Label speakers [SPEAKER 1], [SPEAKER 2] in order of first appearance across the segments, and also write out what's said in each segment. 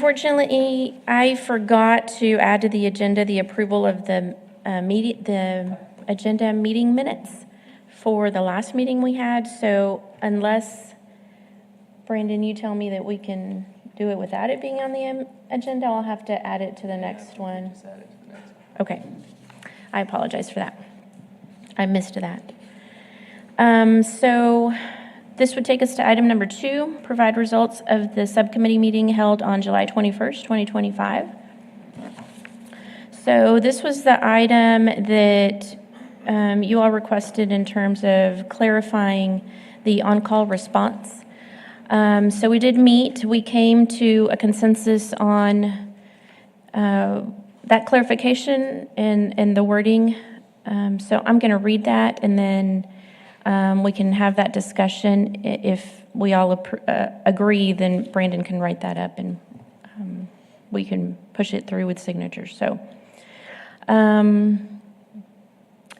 [SPEAKER 1] Unfortunately, I forgot to add to the agenda the approval of the agenda meeting minutes for the last meeting we had. So unless, Brandon, you tell me that we can do it without it being on the agenda, I'll have to add it to the next one.
[SPEAKER 2] Just add it to the next one.
[SPEAKER 1] Okay. I apologize for that. I missed that. So this would take us to item number 2, provide results of the subcommittee meeting held on July 21st, 2025. So this was the item that you all requested in terms of clarifying the on-call response. So we did meet. We came to a consensus on that clarification and the wording. So I'm going to read that, and then we can have that discussion. If we all agree, then Brandon can write that up, and we can push it through with signatures. So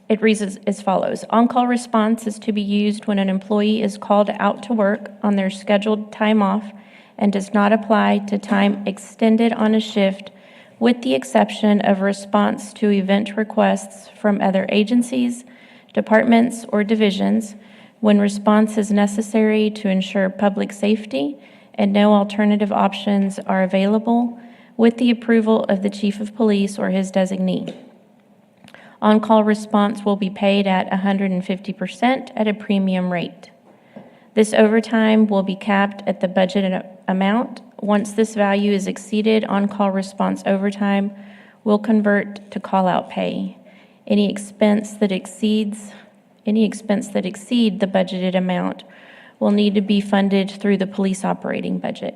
[SPEAKER 1] it reads as follows. On-call response is to be used when an employee is called out to work on their scheduled time off and does not apply to time extended on a shift, with the exception of response to event requests from other agencies, departments, or divisions, when response is necessary to ensure public safety and no alternative options are available, with the approval of the Chief of Police or his designee. On-call response will be paid at 150% at a premium rate. This overtime will be capped at the budgeted amount. Once this value is exceeded, on-call response overtime will convert to call-out pay. Any expense that exceed the budgeted amount will need to be funded through the police operating budget.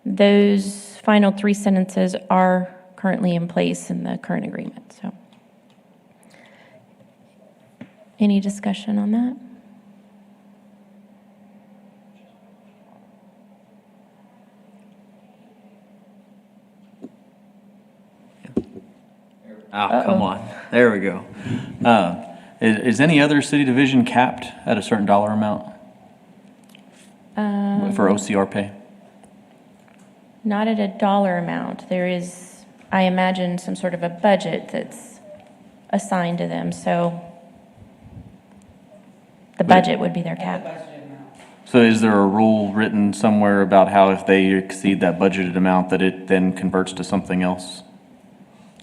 [SPEAKER 1] Those final 3 sentences are currently in place in the current agreement. So, any discussion on that?
[SPEAKER 3] Oh, come on. There we go. Is any other city division capped at a certain dollar amount for OCR pay?
[SPEAKER 1] Not at a dollar amount. There is, I imagine, some sort of a budget that's assigned to them. So the budget would be their cap.
[SPEAKER 3] So is there a rule written somewhere about how if they exceed that budgeted amount that it then converts to something else?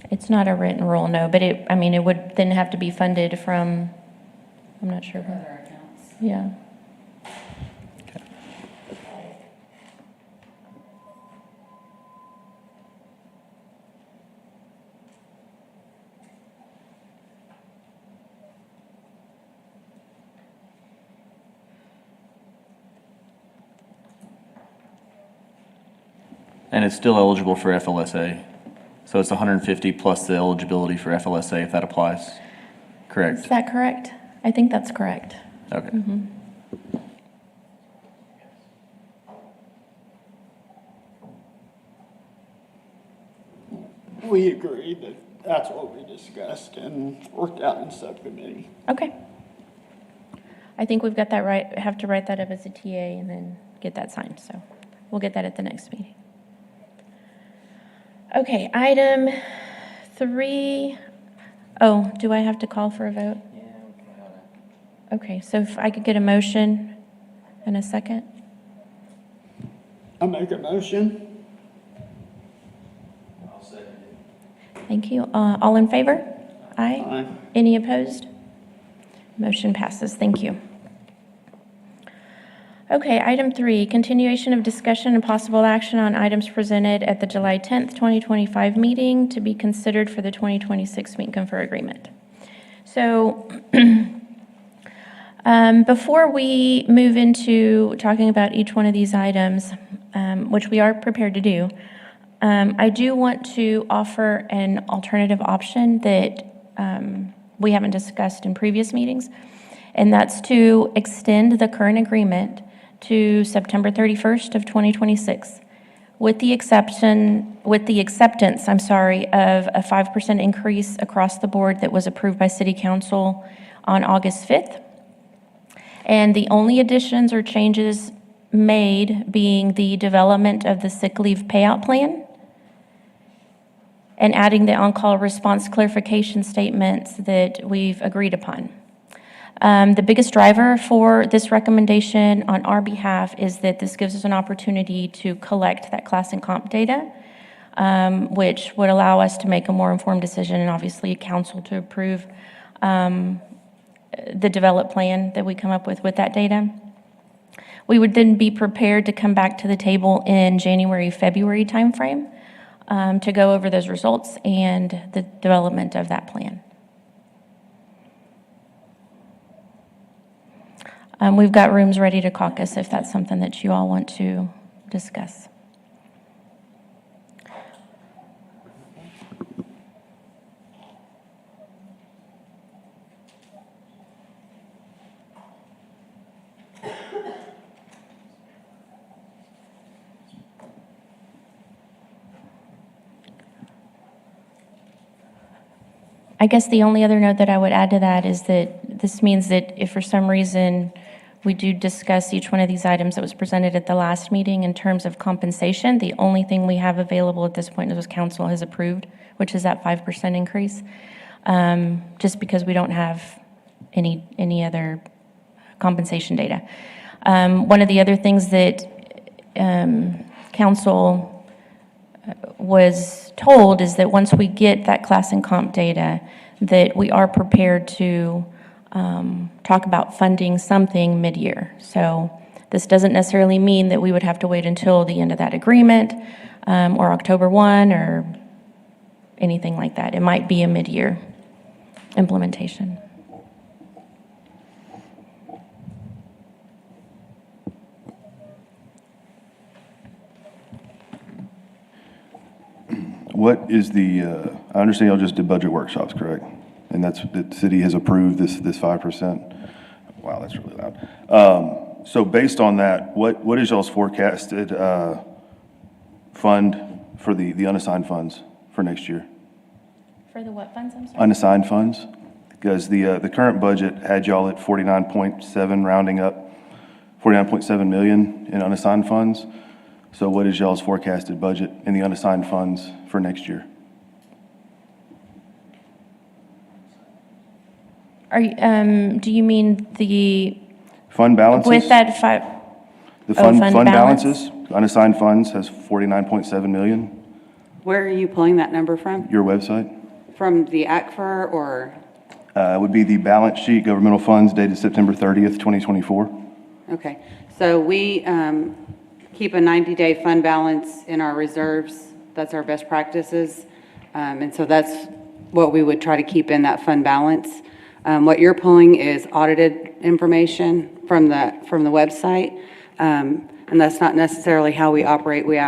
[SPEAKER 1] It's not a written rule, no, but it would then have to be funded from, I'm not sure.
[SPEAKER 4] Other accounts.
[SPEAKER 1] Yeah.
[SPEAKER 3] Okay. And it's still eligible for FLSA. So it's 150 plus the eligibility for FLSA if that applies, correct?
[SPEAKER 1] Is that correct? I think that's correct.
[SPEAKER 3] Okay.
[SPEAKER 1] Mm-hmm.
[SPEAKER 5] We agreed that that's what we discussed and worked out in subcommittee.
[SPEAKER 1] Okay. I think we've got that right. Have to write that up as a TA and then get that signed. So we'll get that at the next meeting. Okay, item 3. Oh, do I have to call for a vote?
[SPEAKER 2] Yeah.
[SPEAKER 1] Okay, so if I could get a motion and a second.
[SPEAKER 5] I make a motion.
[SPEAKER 2] I'll second it.
[SPEAKER 1] Thank you. All in favor? Aye.
[SPEAKER 5] Aye.
[SPEAKER 1] Any opposed? Motion passes. Thank you. Okay, item 3, continuation of discussion and possible action on items presented at the July 10th, 2025 meeting to be considered for the 2026 meet and confer agreement. So before we move into talking about each one of these items, which we are prepared to do, I do want to offer an alternative option that we haven't discussed in previous meetings, and that's to extend the current agreement to September 31st of 2026, with the acceptance, of a 5% increase across the board that was approved by City Council on August 5th. And the only additions or changes made being the development of the sick leave payout plan and adding the on-call response clarification statements that we've agreed upon. The biggest driver for this recommendation on our behalf is that this gives us an opportunity to collect that class and comp data, which would allow us to make a more informed decision and obviously council to approve the developed plan that we come up with that data. We would then be prepared to come back to the table in January, February timeframe to go over those results and the development of that plan. We've got rooms ready to caucus if that's something that you all want to discuss. I guess the only other note that I would add to that is that this means that if for some reason we do discuss each one of these items that was presented at the last meeting in terms of compensation, the only thing we have available at this point is what council has approved, which is that 5% increase, just because we don't have any other compensation data. One of the other things that council was told is that once we get that class and comp data, that we are prepared to talk about funding something mid-year. So this doesn't necessarily mean that we would have to wait until the end of that agreement or October 1 or anything like that. It might be a mid-year implementation.
[SPEAKER 4] What is the, I understand y'all just did budget workshops, correct? And that's, the city has approved this 5%? Wow, that's really loud. So based on that, what is y'all's forecasted fund for the unassigned funds for next year?
[SPEAKER 1] For the what funds, I'm sorry?
[SPEAKER 4] Unassigned funds? Because the current budget had y'all at 49.7, rounding up, 49.7 million in unassigned funds. So what is y'all's forecasted budget in the unassigned funds for next year?
[SPEAKER 1] Are you, do you mean the,
[SPEAKER 4] Fund balances?
[SPEAKER 1] with that five?
[SPEAKER 4] The
[SPEAKER 1] fund
[SPEAKER 4] fund
[SPEAKER 1] balance?
[SPEAKER 4] balances, unassigned funds has 49.7 million.
[SPEAKER 6] Where are you pulling that number from?
[SPEAKER 4] Your website?
[SPEAKER 6] From the ACFR or?
[SPEAKER 4] Would be the balance sheet, governmental funds dated September 30th, 2024.
[SPEAKER 6] Okay, so we keep a 90-day fund balance in our reserves. That's our best practices. And so that's what we would try to keep in that fund balance. What you're pulling is audited information from the website. And that's not necessarily how we operate. We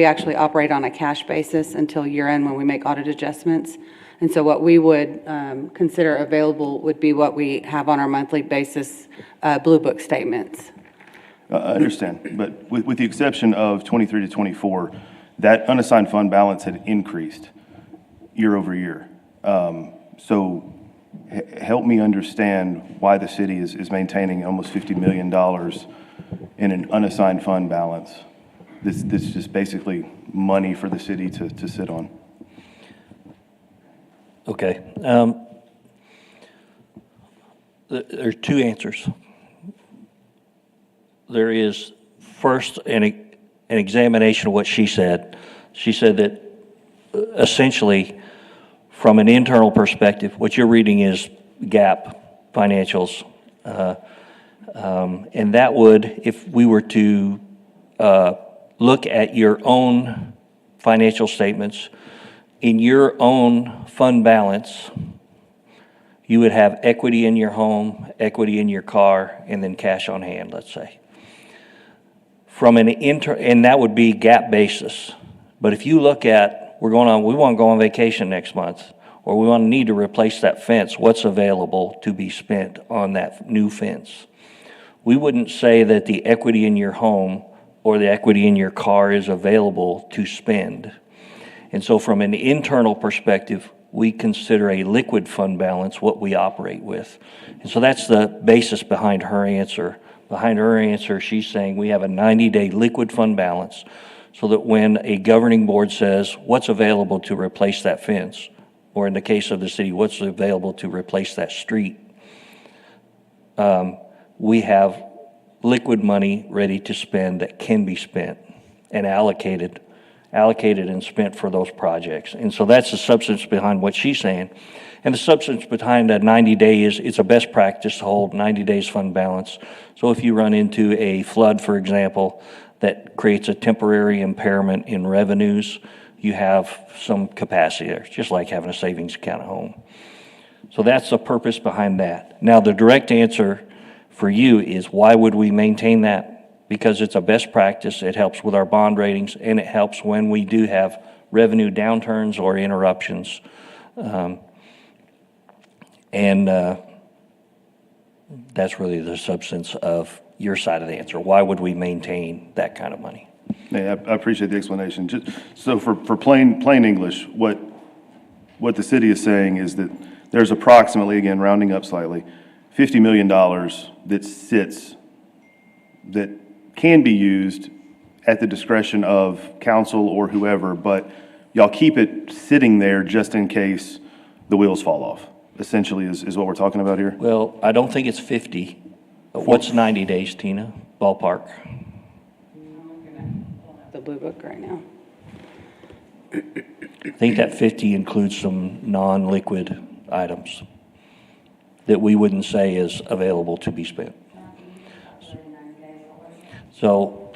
[SPEAKER 6] actually operate on a cash basis until year-end when we make audit adjustments. And so what we would consider available would be what we have on our monthly basis, Blue Book statements.
[SPEAKER 4] I understand, but with the exception of 23 to 24, that unassigned fund balance had increased year over year. So help me understand why the city is maintaining almost $50 million in an unassigned fund balance. This is just basically money for the city to sit on.
[SPEAKER 7] Okay. There are two answers. There is first an examination of what she said. She said that essentially, from an internal perspective, what you're reading is GAAP financials. And that would, if we were to look at your own financial statements, in your own fund balance, you would have equity in your home, equity in your car, and then cash on hand, let's say. From an and that would be GAAP basis. But if you look at, we want to go on vacation next month, or we want to need to replace that fence, what's available to be spent on that new fence? We wouldn't say that the equity in your home or the equity in your car is available to spend. And so from an internal perspective, we consider a liquid fund balance what we operate with. And so that's the basis behind her answer. behind her answer, she's saying we have a 90-day liquid fund balance so that when a governing board says, what's available to replace that fence? Or in the case of the city, what's available to replace that street? We have liquid money ready to spend that can be spent and allocated and spent for those projects. And so that's the substance behind what she's saying. And the substance behind that 90-day is it's a best practice to hold 90 days fund balance. So if you run into a flood, for example, that creates a temporary impairment in revenues, you have some capacity there. It's just like having a savings account at home. So that's the purpose behind that. Now, the direct answer for you is why would we maintain that? Because it's a best practice. It helps with our bond ratings, and it helps when we do have revenue downturns or interruptions. That's really the substance of your side of the answer. Why would we maintain that kind of money?
[SPEAKER 4] Yeah, I appreciate the explanation. Just, so for plain English, what the city is saying is that there's approximately, again, rounding up slightly, $50 million that sits, that can be used at the discretion of council or whoever, but y'all keep it sitting there just in case the wheels fall off, essentially is what we're talking about here?
[SPEAKER 7] Well, I don't think it's 50. What's 90 days, Tina? Ballpark.
[SPEAKER 6] The blue book right now.
[SPEAKER 7] I think that 50 includes some non-liquid items that we wouldn't say is available to be spent. So,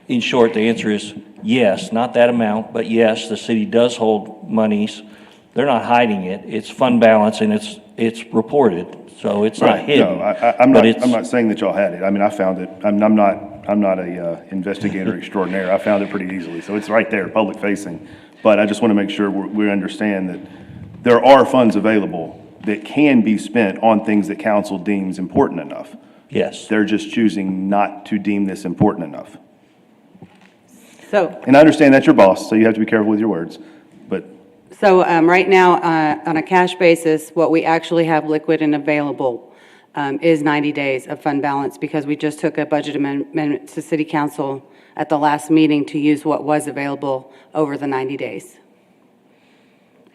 [SPEAKER 7] in short, the answer is yes, not that amount, but yes, the city does hold monies. They're not hiding it. It's fund balance and it's reported, so it's not hidden.
[SPEAKER 4] No, I'm
[SPEAKER 7] but it's-
[SPEAKER 4] not saying that y'all had it. I mean, I found it. I'm not a investigator extraordinaire. I found it pretty easily, so it's right there, public facing. But I just want to make sure we understand that there are funds available that can be spent on things that council deems important enough.
[SPEAKER 7] Yes.
[SPEAKER 4] They're just choosing not to deem this important enough.
[SPEAKER 6] So,
[SPEAKER 4] And I understand that's your boss, so you have to be careful with your words, but
[SPEAKER 6] right now, on a cash basis, what we actually have liquid and available is 90 days of fund balance because we just took a budget amendment to city council at the last meeting to use what was available over the 90 days.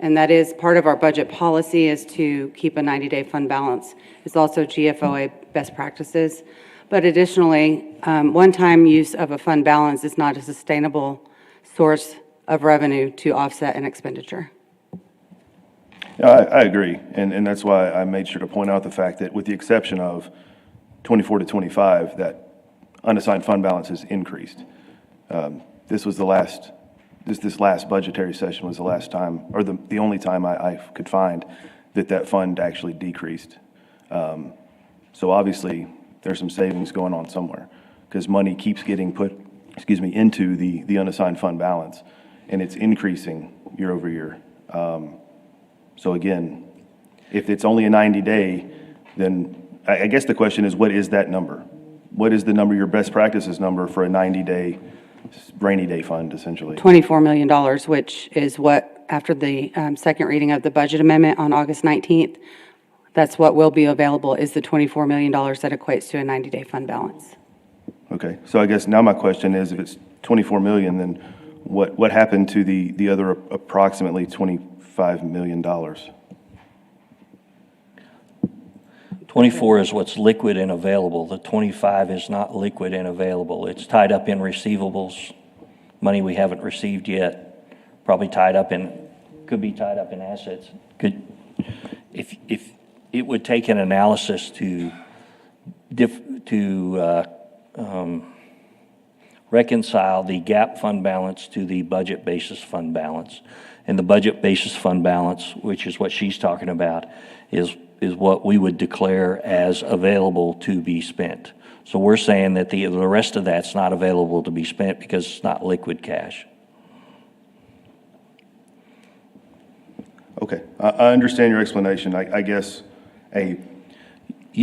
[SPEAKER 6] And that is part of our budget policy is to keep a 90-day fund balance. It's also GFOA best practices. But additionally, one-time use of a fund balance is not a sustainable source of revenue to offset an expenditure.
[SPEAKER 4] I agree, and that's why I made sure to point out the fact that with the exception of 24 to 25, that unassigned fund balance has increased. This was the last, this last budgetary session was the last time, or the only time I could find that fund actually decreased. So obviously, there's some savings going on somewhere, because money keeps getting put, into the unassigned fund balance, and it's increasing year over year. So again, if it's only a 90-day, then I guess the question is, what is that number? What is the number, your best practices number for a 90-day rainy day fund, essentially?
[SPEAKER 6] $24 million, which is what, after the second reading of the budget amendment on August 19th, that's what will be available is the $24 million that equates to a 90-day fund balance.
[SPEAKER 4] Okay, so I guess now my question is, if it's 24 million, then what happened to the other approximately $25 million?
[SPEAKER 7] 24 is what's liquid and available. The 25 is not liquid and available. It's tied up in receivables, money we haven't received yet, probably could be tied up in assets. If it would take an analysis to reconcile the gap fund balance to the budget basis fund balance. And the budget basis fund balance, which is what she's talking about, is what we would declare as available to be spent. So we're saying that the rest of that's not available to be spent because it's not liquid cash.
[SPEAKER 4] Okay, I understand your explanation. I guess a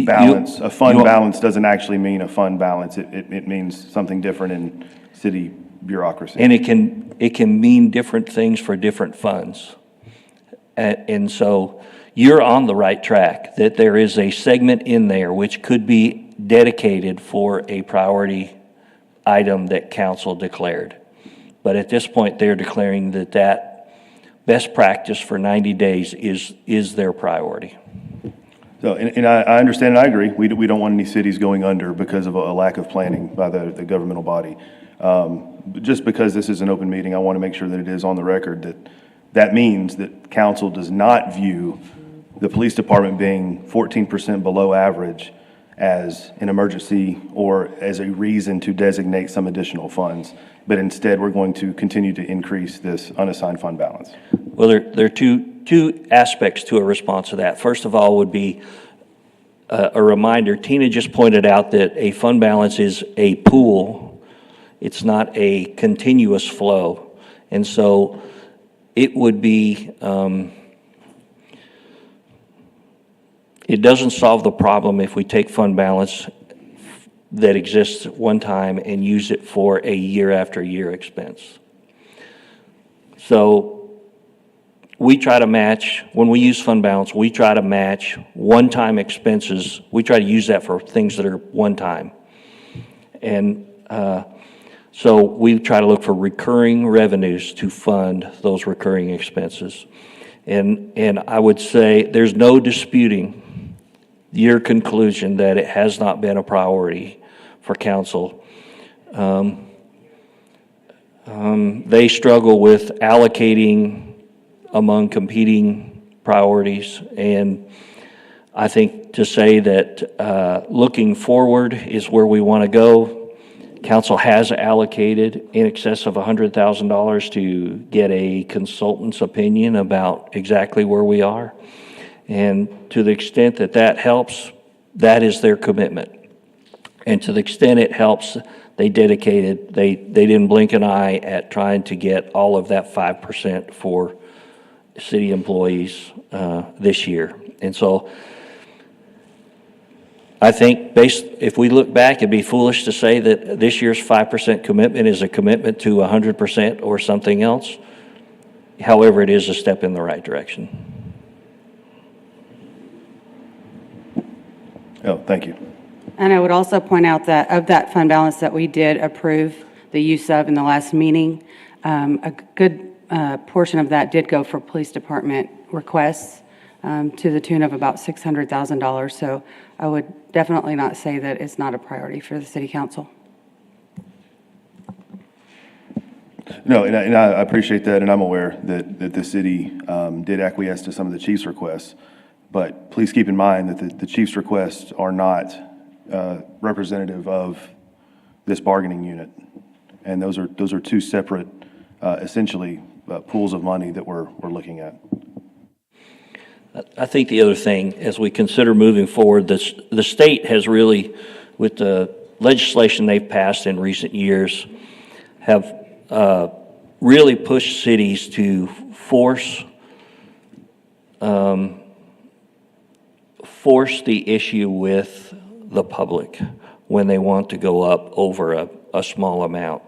[SPEAKER 4] balance, a fund balance doesn't actually mean a fund balance. It means something different in city bureaucracy.
[SPEAKER 7] And it can mean different things for different funds. And so you're on the right track, that there is a segment in there which could be dedicated for a priority item that council declared. But at this point, they're declaring that that best practice for 90 days is their priority.
[SPEAKER 4] So, and I understand and I agree, we don't want any cities going under because of a lack of planning by the governmental body. But just because this is an open meeting, I want to make sure that it is on the record that that means that council does not view the police department being 14% below average as an emergency or as a reason to designate some additional funds. But instead, we're going to continue to increase this unassigned fund balance.
[SPEAKER 7] Well, there are two aspects to a response to that. First of all would be a reminder, Tina just pointed out that a fund balance is a pool. It's not a continuous flow. And so it would be, it doesn't solve the problem if we take fund balance that exists at one time and use it for a year after year expense. So we try to match, when we use fund balance, we try to match one-time expenses. We try to use that for things that are one-time. And so we try to look for recurring revenues to fund those recurring expenses. And I would say there's no disputing your conclusion that it has not been a priority for council. They struggle with allocating among competing priorities, and I think to say that looking forward is where we want to go. Council has allocated in excess of $100,000 to get a consultant's opinion about exactly where we are. And to the extent that that helps, that is their commitment. And to the extent it helps, they dedicated, they didn't blink an eye at trying to get all of that 5% for city employees this year. And so I think if we look back, it'd be foolish to say that this year's 5% commitment is a commitment to 100% or something else. However, it is a step in the right direction.
[SPEAKER 4] Oh, thank you.
[SPEAKER 6] And I would also point out that of that fund balance that we did approve the use of in the last meeting, a good portion of that did go for police department requests to the tune of about $600,000. So I would definitely not say that it's not a priority for the city council.
[SPEAKER 4] No, and I appreciate that, and I'm aware that the city did acquiesce to some of the chief's requests. But please keep in mind that the chief's requests are not representative of this bargaining unit. And those are two separate, essentially, pools of money that we're looking at.
[SPEAKER 7] I think the other thing, as we consider moving forward, the state has really, with the legislation they've passed in recent years, have really pushed cities to force the issue with the public when they want to go up over a small amount.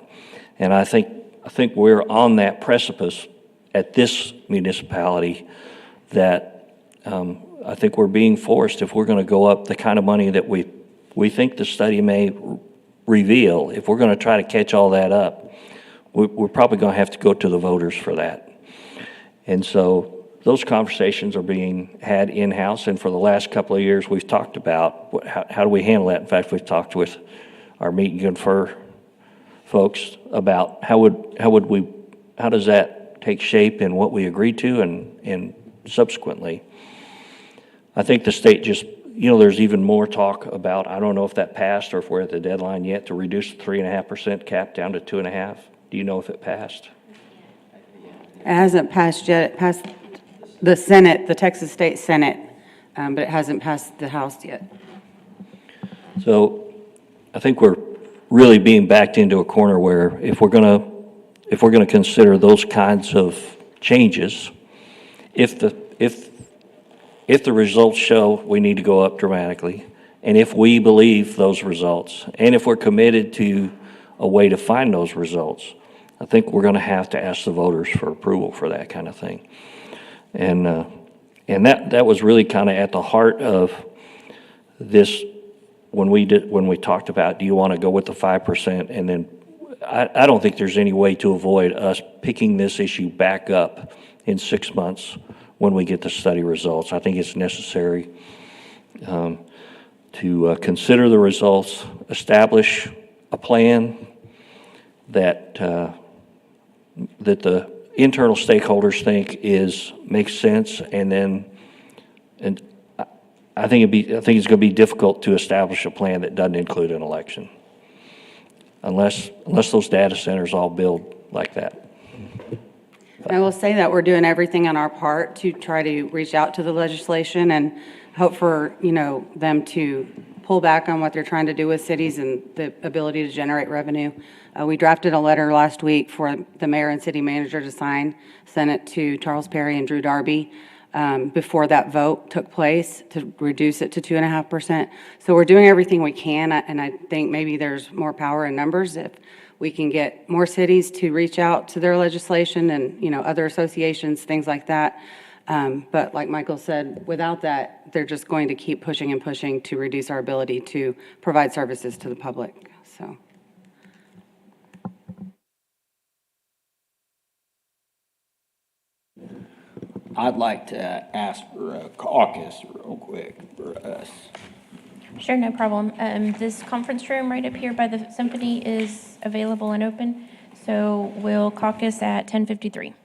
[SPEAKER 7] And I think we're on that precipice at this municipality that I think we're being forced, if we're going to go up the kind of money that we think the study may reveal, if we're going to try to catch all that up, we're probably going to have to go to the voters for that. And so those conversations are being had in-house, and for the last couple of years, we've talked about how do we handle that. In fact, we've talked with our Meet and Confer folks about how does that take shape in what we agreed to and subsequently. I think the state just, there's even more talk about, I don't know if that passed or if we're at the deadline yet, to reduce the 3.5% cap down to 2.5%. Do you know if it passed?
[SPEAKER 6] It hasn't passed yet. It passed the Senate, the Texas State Senate, but it hasn't passed the House yet.
[SPEAKER 7] So I think we're really being backed into a corner where if we're going to consider those kinds of changes, if the results show we need to go up dramatically, and if we believe those results, and if we're committed to a way to find those results, I think we're going to have to ask the voters for approval for that kind of thing. And that was really kind of at the heart of this when we talked about, do you want to go with the 5%? And then I don't think there's any way to avoid us picking this issue back up in 6 months when we get the study results. I think it's necessary to consider the results, establish a plan that the internal stakeholders think makes sense, and then, and I think it's going to be difficult to establish a plan that doesn't include an election, unless those data centers all build like that.
[SPEAKER 6] I will say that we're doing everything on our part to try to reach out to the legislation and hope for, them to pull back on what they're trying to do with cities and the ability to generate revenue. We drafted a letter last week for the mayor and city manager to sign, sent it to Charles Perry and Drew Darby before that vote took place to reduce it to 2.5%. So we're doing everything we can, and I think maybe there's more power in numbers if we can get more cities to reach out to their legislation and, other associations, things like that. But like Michael said, without that, they're just going to keep pushing and pushing to reduce our ability to provide services to the public, so.
[SPEAKER 5] I'd like to ask for a caucus real quick for us.
[SPEAKER 1] Sure, no problem. This conference room right up here by the symphony is available and open, so we'll caucus at 10:53.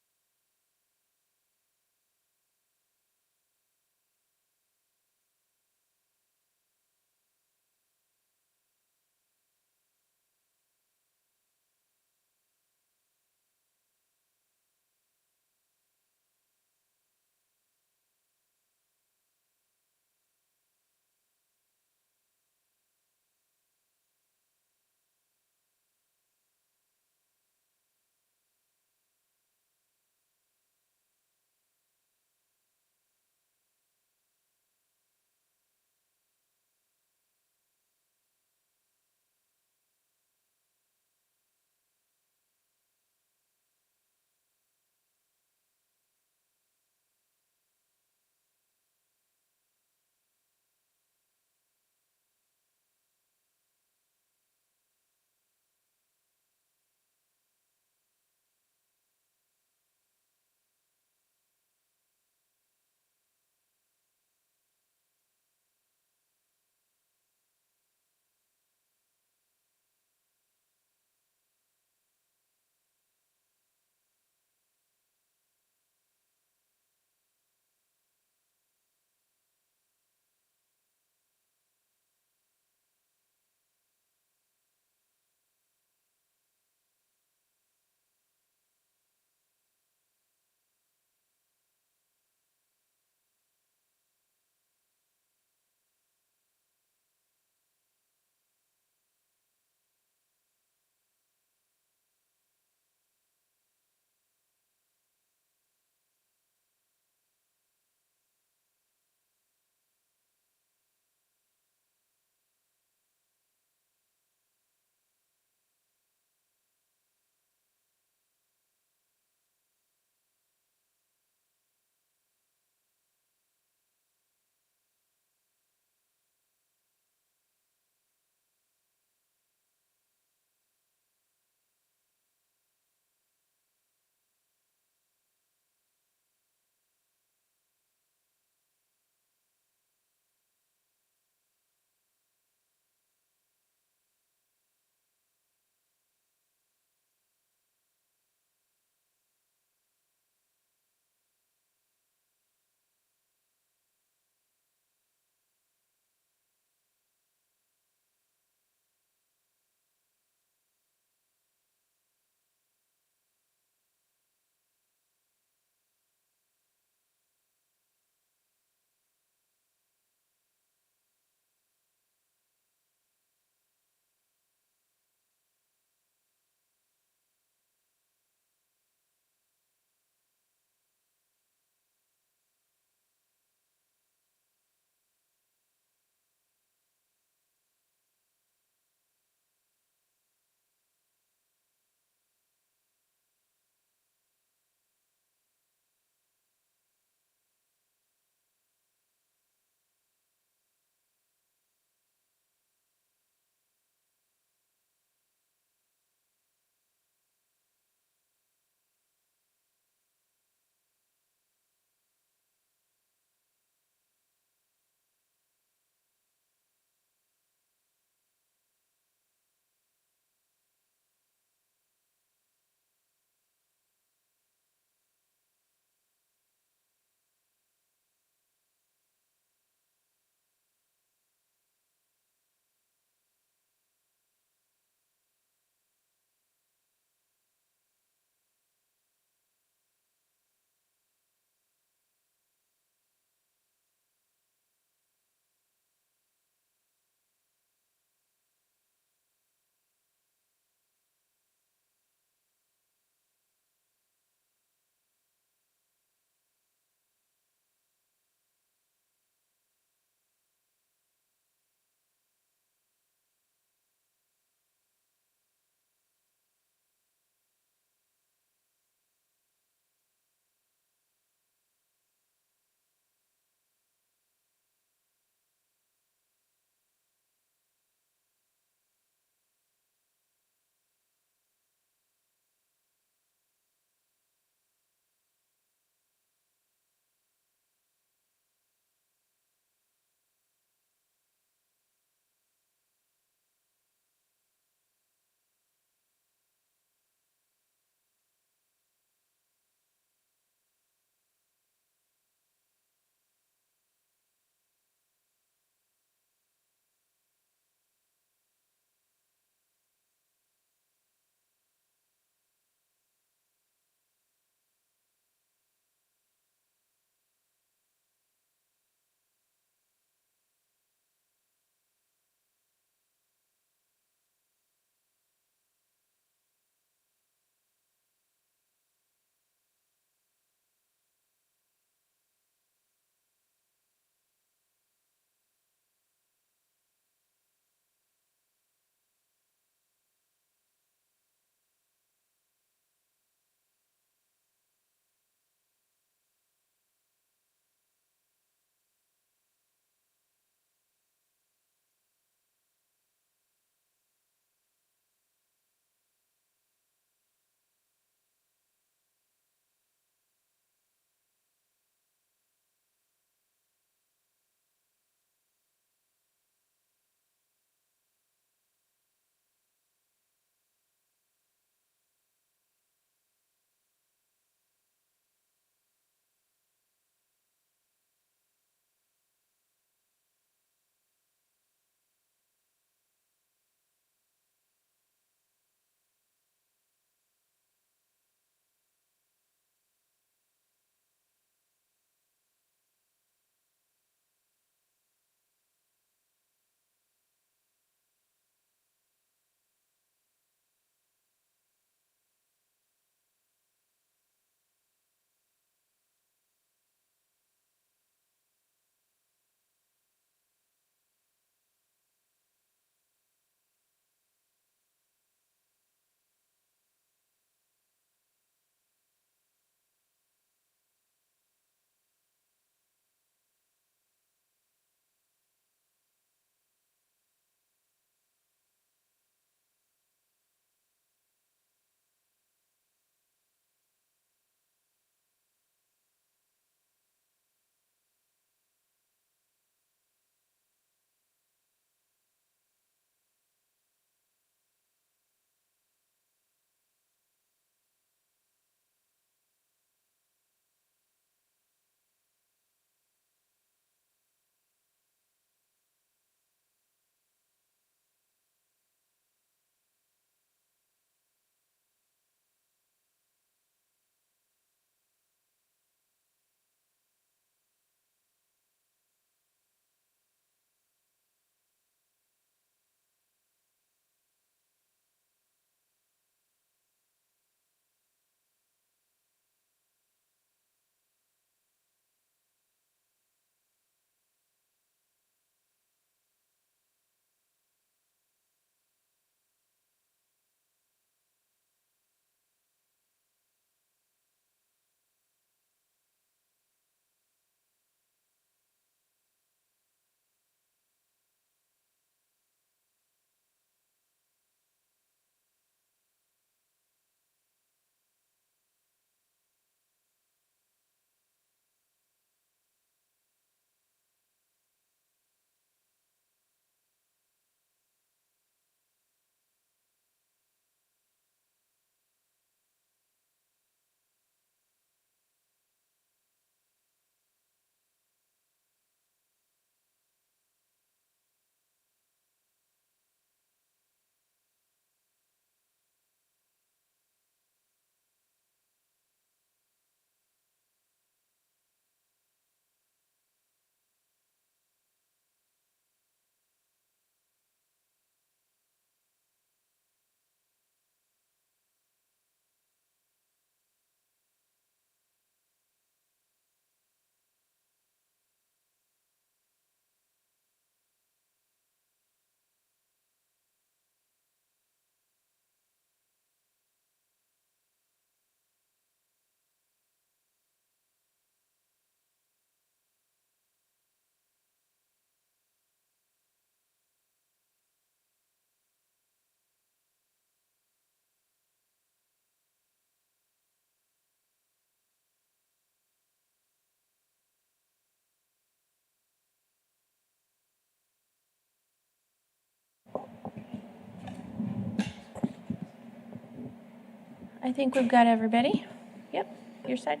[SPEAKER 1] I think we've got everybody. Yep, your side.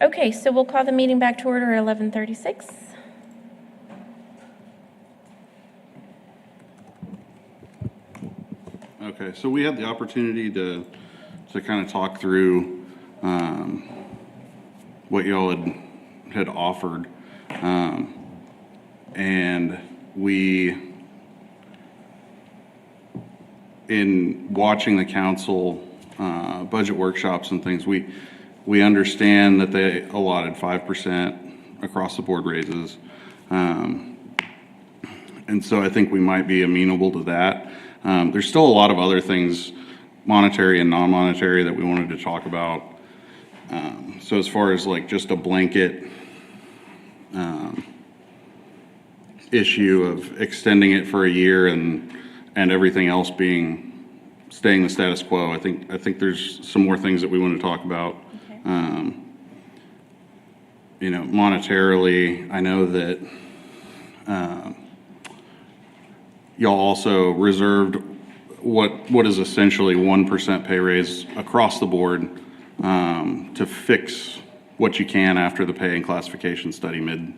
[SPEAKER 1] Okay, so we'll call the meeting back to order at 11:36.
[SPEAKER 8] Okay, so we had the opportunity to kind of talk through what y'all had offered. And we, in watching the council budget workshops and things, we understand that they allotted 5% across the board raises. And so I think we might be amenable to that. There's still a lot of other things, monetary and non-monetary, that we wanted to talk about. So as far as like just a blanket issue of extending it for a year and everything else staying the status quo, I think there's some more things that we want to talk about.
[SPEAKER 1] Okay.
[SPEAKER 8] You know, monetarily, I know that y'all also reserved what is essentially 1% pay raise across the board to fix what you can after the pay and classification study mid.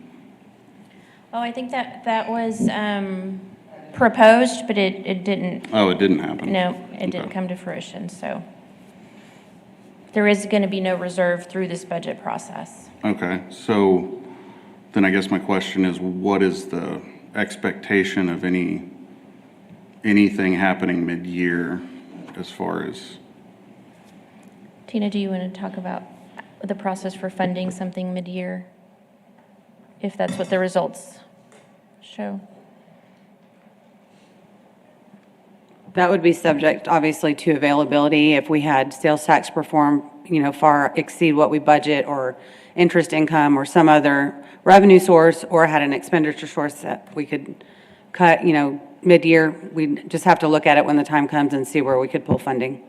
[SPEAKER 1] Oh, I think that was proposed, but it didn't,
[SPEAKER 8] Oh, it didn't happen.
[SPEAKER 1] no, it didn't
[SPEAKER 8] Okay.
[SPEAKER 1] come to fruition, so. There is going to be no reserve through this budget process.
[SPEAKER 8] Okay, so then I guess my question is, what is the expectation of anything happening mid-year as far as?
[SPEAKER 1] Tina, do you want to talk about the process for funding something mid-year? If that's what the results show.
[SPEAKER 6] That would be subject, obviously, to availability. If we had sales tax perform, far exceed what we budget, or interest income, or some other revenue source, or had an expenditure source that we could cut, mid-year, we just have to look at it when the time comes and see where we could pull funding.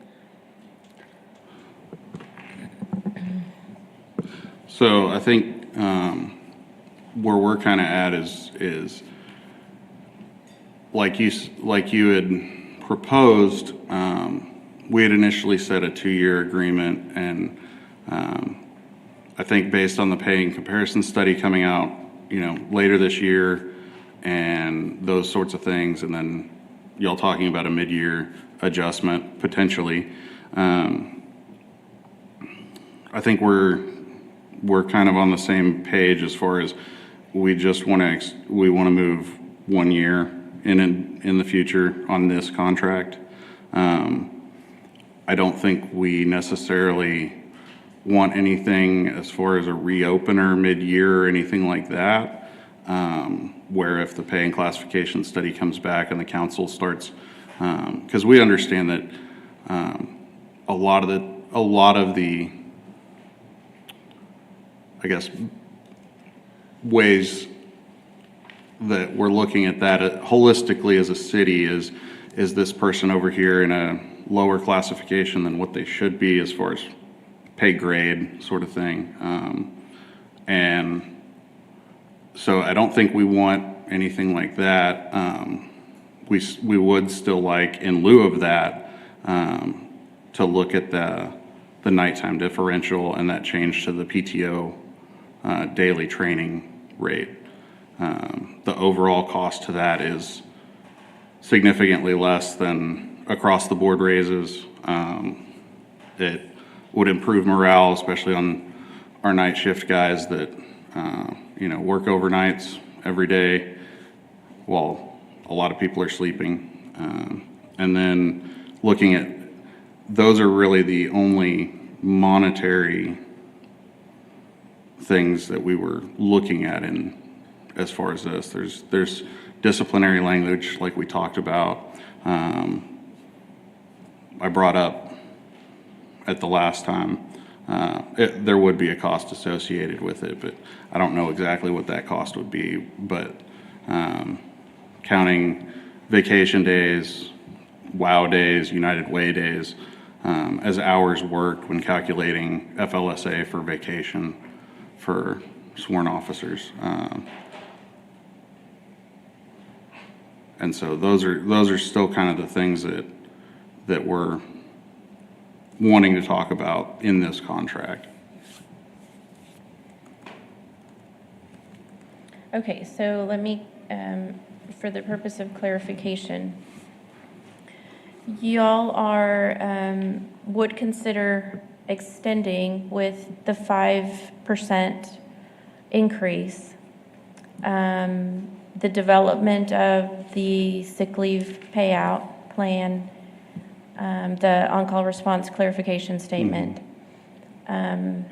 [SPEAKER 8] So I think where we're kind of at is like you had proposed. We had initially set a 2-year agreement, and I think based on the pay and comparison study coming out, later this year, and those sorts of things, and then y'all talking about a mid-year adjustment potentially. I think we're kind of on the same page as far as we just want to move 1 year in the future on this contract. I don't think we necessarily want anything as far as a reopener mid-year or anything like that. Where if the pay and classification study comes back and the council starts, because we understand that a lot of the I guess ways that we're looking at that holistically as a city is this person over here in a lower classification than what they should be as far as pay grade sort of thing. And so I don't think we want anything like that. We would still like, in lieu of that, to look at the nighttime differential and that change to the PTO daily training rate. The overall cost to that is significantly less than across the board raises. It would improve morale, especially on our night shift guys that work overnights every day while a lot of people are sleeping. And then looking at, those are really the only monetary things that we were looking at in as far as this. There's disciplinary language like we talked about. I brought up at the last time, there would be a cost associated with it, but I don't know exactly what that cost would be. But counting vacation days, WOW days, United Way days, as hours worked when calculating FLSA for vacation for sworn officers. And so those are still kind of the things that we're wanting to talk about in this contract.
[SPEAKER 1] Okay, so let me, for the purpose of clarification, y'all would consider extending with the 5% increase, the development of the sick leave payout plan, the on-call response clarification statement, and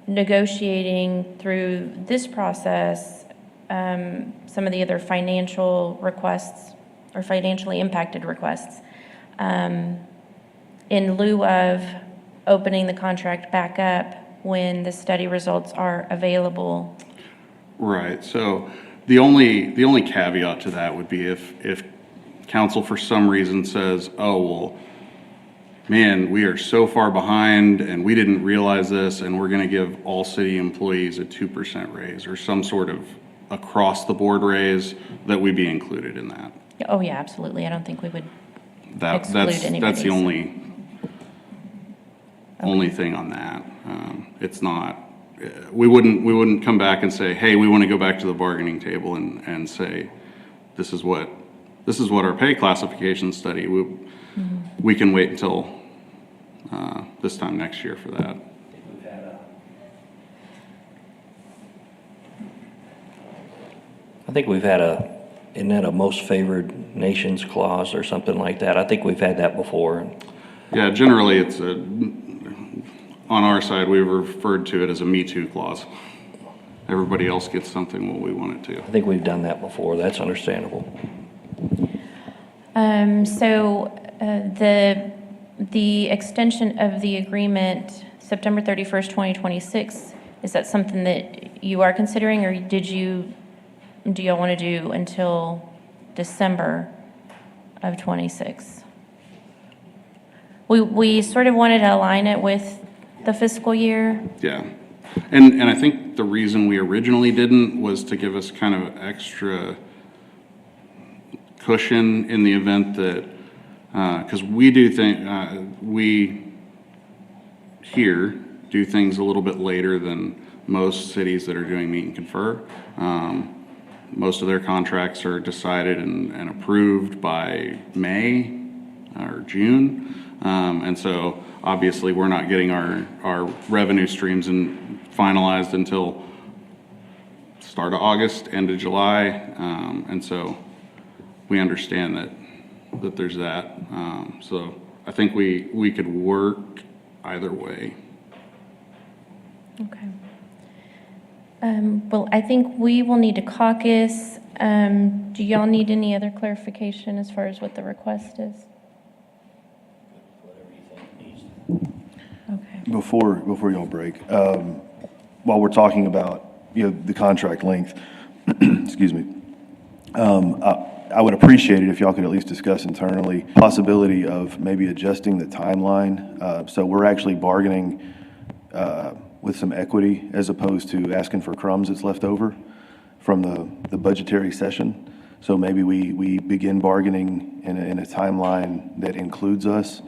[SPEAKER 1] negotiating through this process some of the other financial requests or financially impacted requests in lieu of opening the contract back up when the study results are available.
[SPEAKER 8] Right, so the only caveat to that would be if council for some reason says, oh, well, man, we are so far behind and we didn't realize this and we're gonna give all city employees a 2% raise or some sort of across-the-board raise, that we be included in that.
[SPEAKER 1] Oh, yeah, absolutely. I don't think we would
[SPEAKER 8] That's
[SPEAKER 1] exclude
[SPEAKER 8] the
[SPEAKER 1] anybody's.
[SPEAKER 8] only thing on that. It's not, we wouldn't come back and say, hey, we want to go back to the bargaining table and say, this is what our pay classification study, we can wait until this time next year for that.
[SPEAKER 7] I think we've had isn't that a most favored nations clause or something like that? I think we've had that before.
[SPEAKER 8] Yeah, generally it's on our side, we've referred to it as a Me Too clause. Everybody else gets something what we want it to.
[SPEAKER 7] I think we've done that before. That's understandable.
[SPEAKER 1] So the extension of the agreement, September 31st, 2026, is that something that you are considering, or do y'all want to do until December of 26? We sort of wanted to align it with the fiscal year.
[SPEAKER 8] Yeah, and I think the reason we originally didn't was to give us kind of extra cushion in the event that, because we do think, we here do things a little bit later than most cities that are doing meet and confer. Most of their contracts are decided and approved by May or June. And so obviously we're not getting our revenue streams finalized until start of August, end of July. And so we understand that there's that. So I think we could work either way.
[SPEAKER 1] Okay. Well, I think we will need to caucus. Do y'all need any other clarification as far as what the request is? Okay.
[SPEAKER 4] Before y'all break, while we're talking about, the contract length, excuse me, I would appreciate it if y'all could at least discuss internally possibility of maybe adjusting the timeline. So we're actually bargaining with some equity as opposed to asking for crumbs that's left over from the budgetary session. So maybe we begin bargaining in a timeline that includes us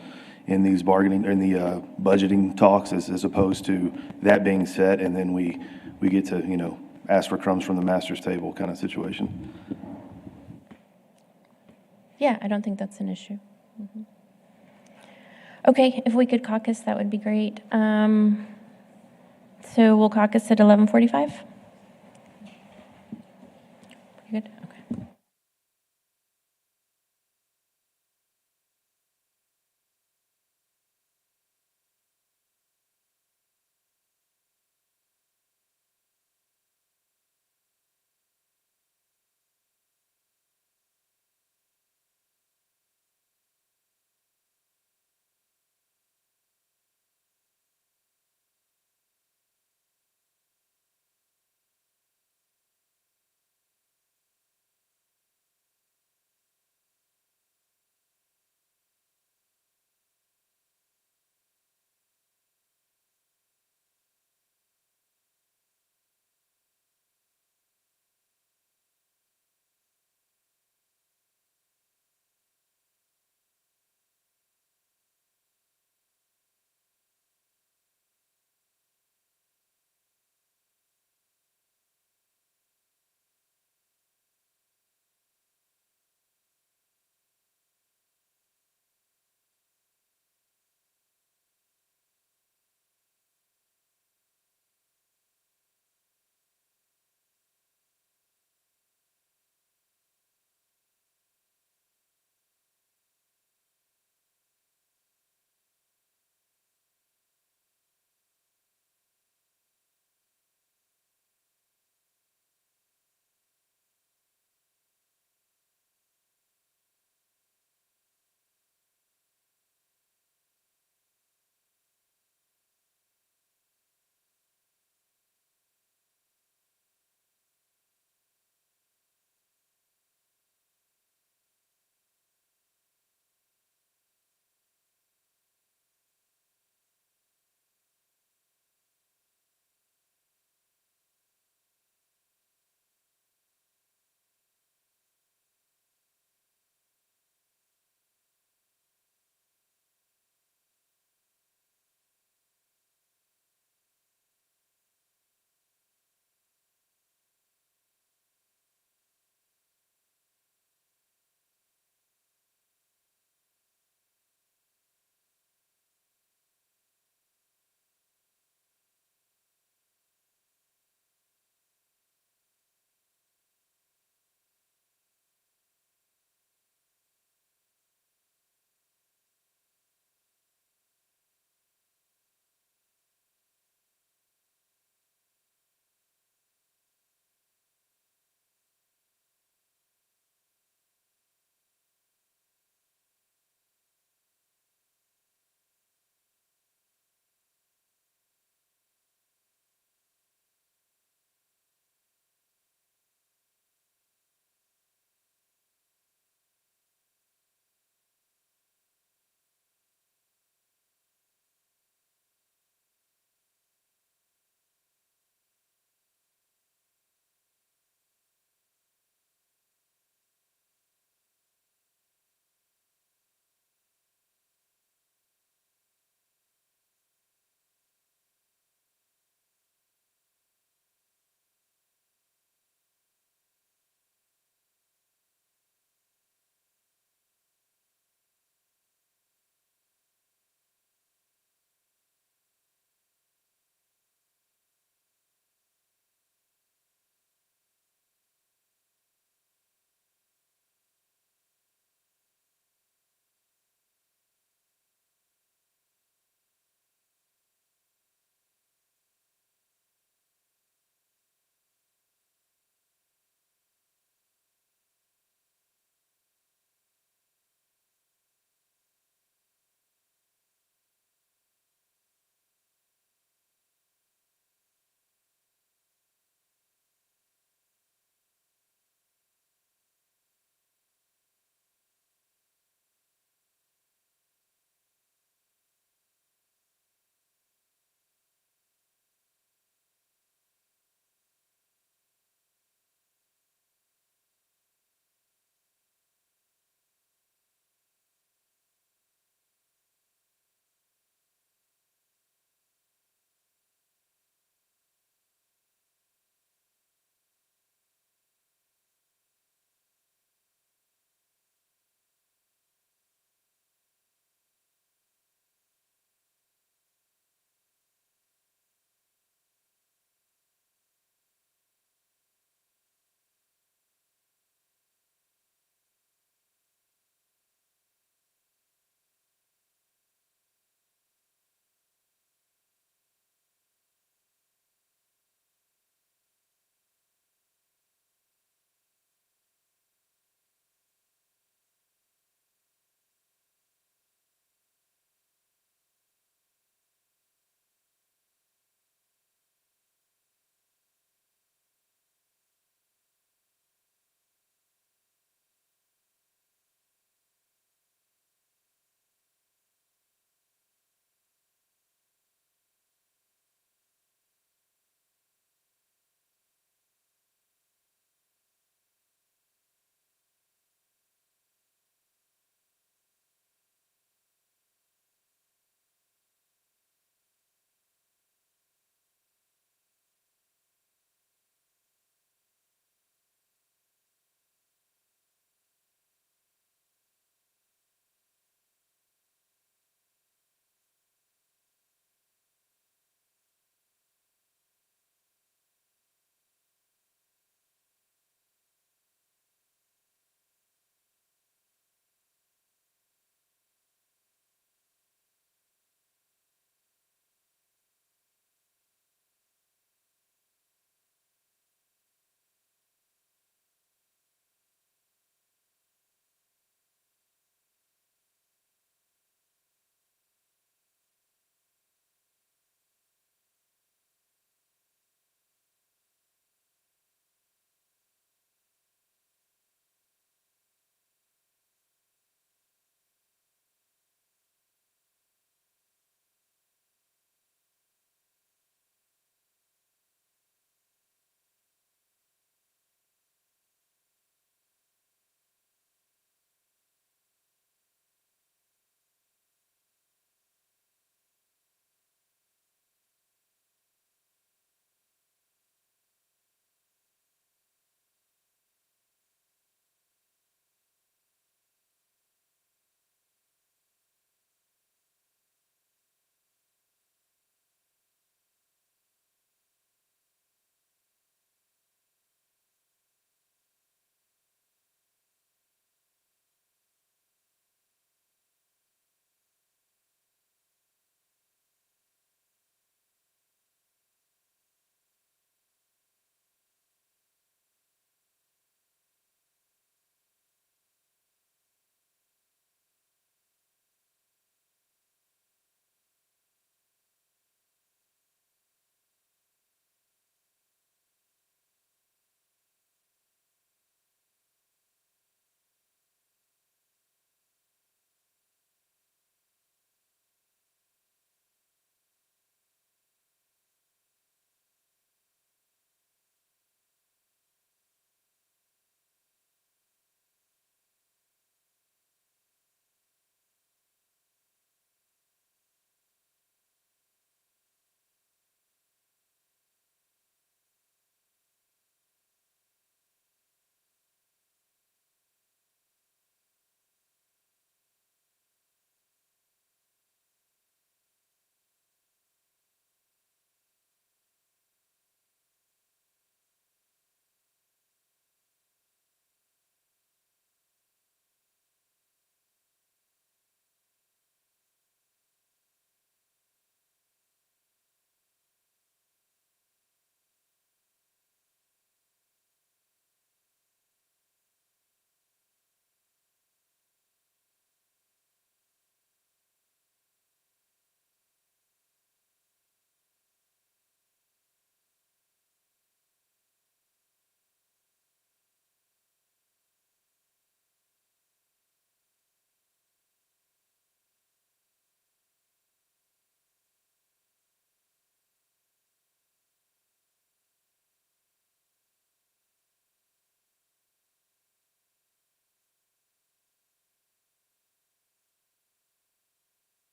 [SPEAKER 4] in these budgeting talks as opposed to that being set and then we get to, ask for crumbs from the master's table kind of situation.
[SPEAKER 1] Yeah, I don't think that's an issue. Okay, if we could caucus, that would be great. So we'll caucus at 11:45? Good, okay.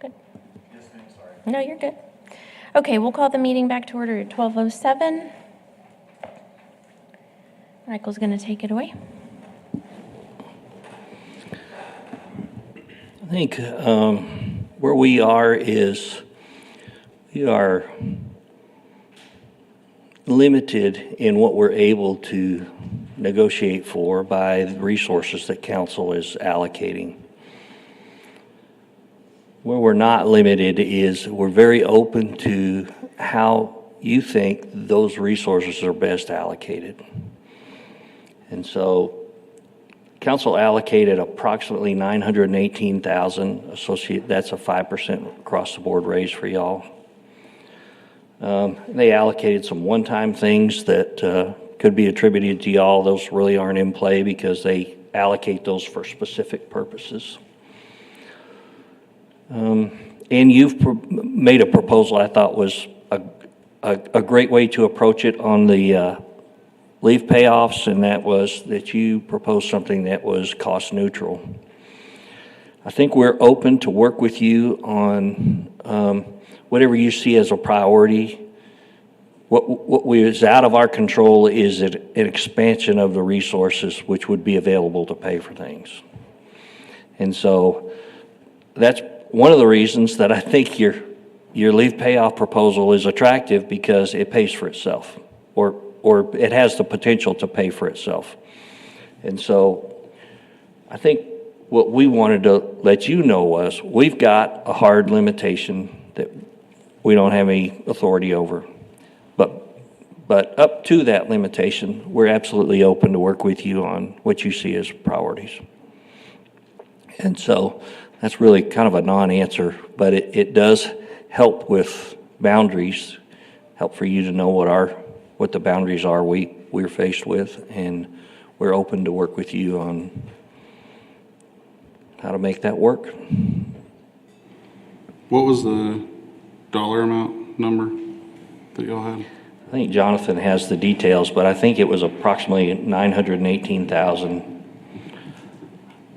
[SPEAKER 1] Good. No, you're good. Okay, we'll call the meeting back to order at 12:07. Michael's going to take it away.
[SPEAKER 7] I think where we are is we are limited in what we're able to negotiate for by the resources that council is allocating. Where we're not limited is we're very open to how you think those resources are best allocated. And so council allocated approximately $918,000 associated, that's a 5% across the board raise for y'all. They allocated some one-time things that could be attributed to y'all. Those really aren't in play because they allocate those for specific purposes. And you've made a proposal I thought was a great way to approach it on the leave payoffs, and that was that you proposed something that was cost neutral. I think we're open to work with you on whatever you see as a priority. What is out of our control is an expansion of the resources which would be available to pay for things. And so that's one of the reasons that I think your leave payoff proposal is attractive, because it pays for itself, or it has the potential to pay for itself. And so I think what we wanted to let you know was we've got a hard limitation that we don't have any authority over. But up to that limitation, we're absolutely open to work with you on what you see as priorities. And so that's really kind of a non-answer, but it does help with boundaries, help for you to know what the boundaries are we're faced with, and we're open to work with you on how to make that work.
[SPEAKER 8] What was the dollar amount number that y'all had?
[SPEAKER 7] I think Jonathan has the details, but I think it was approximately $918,000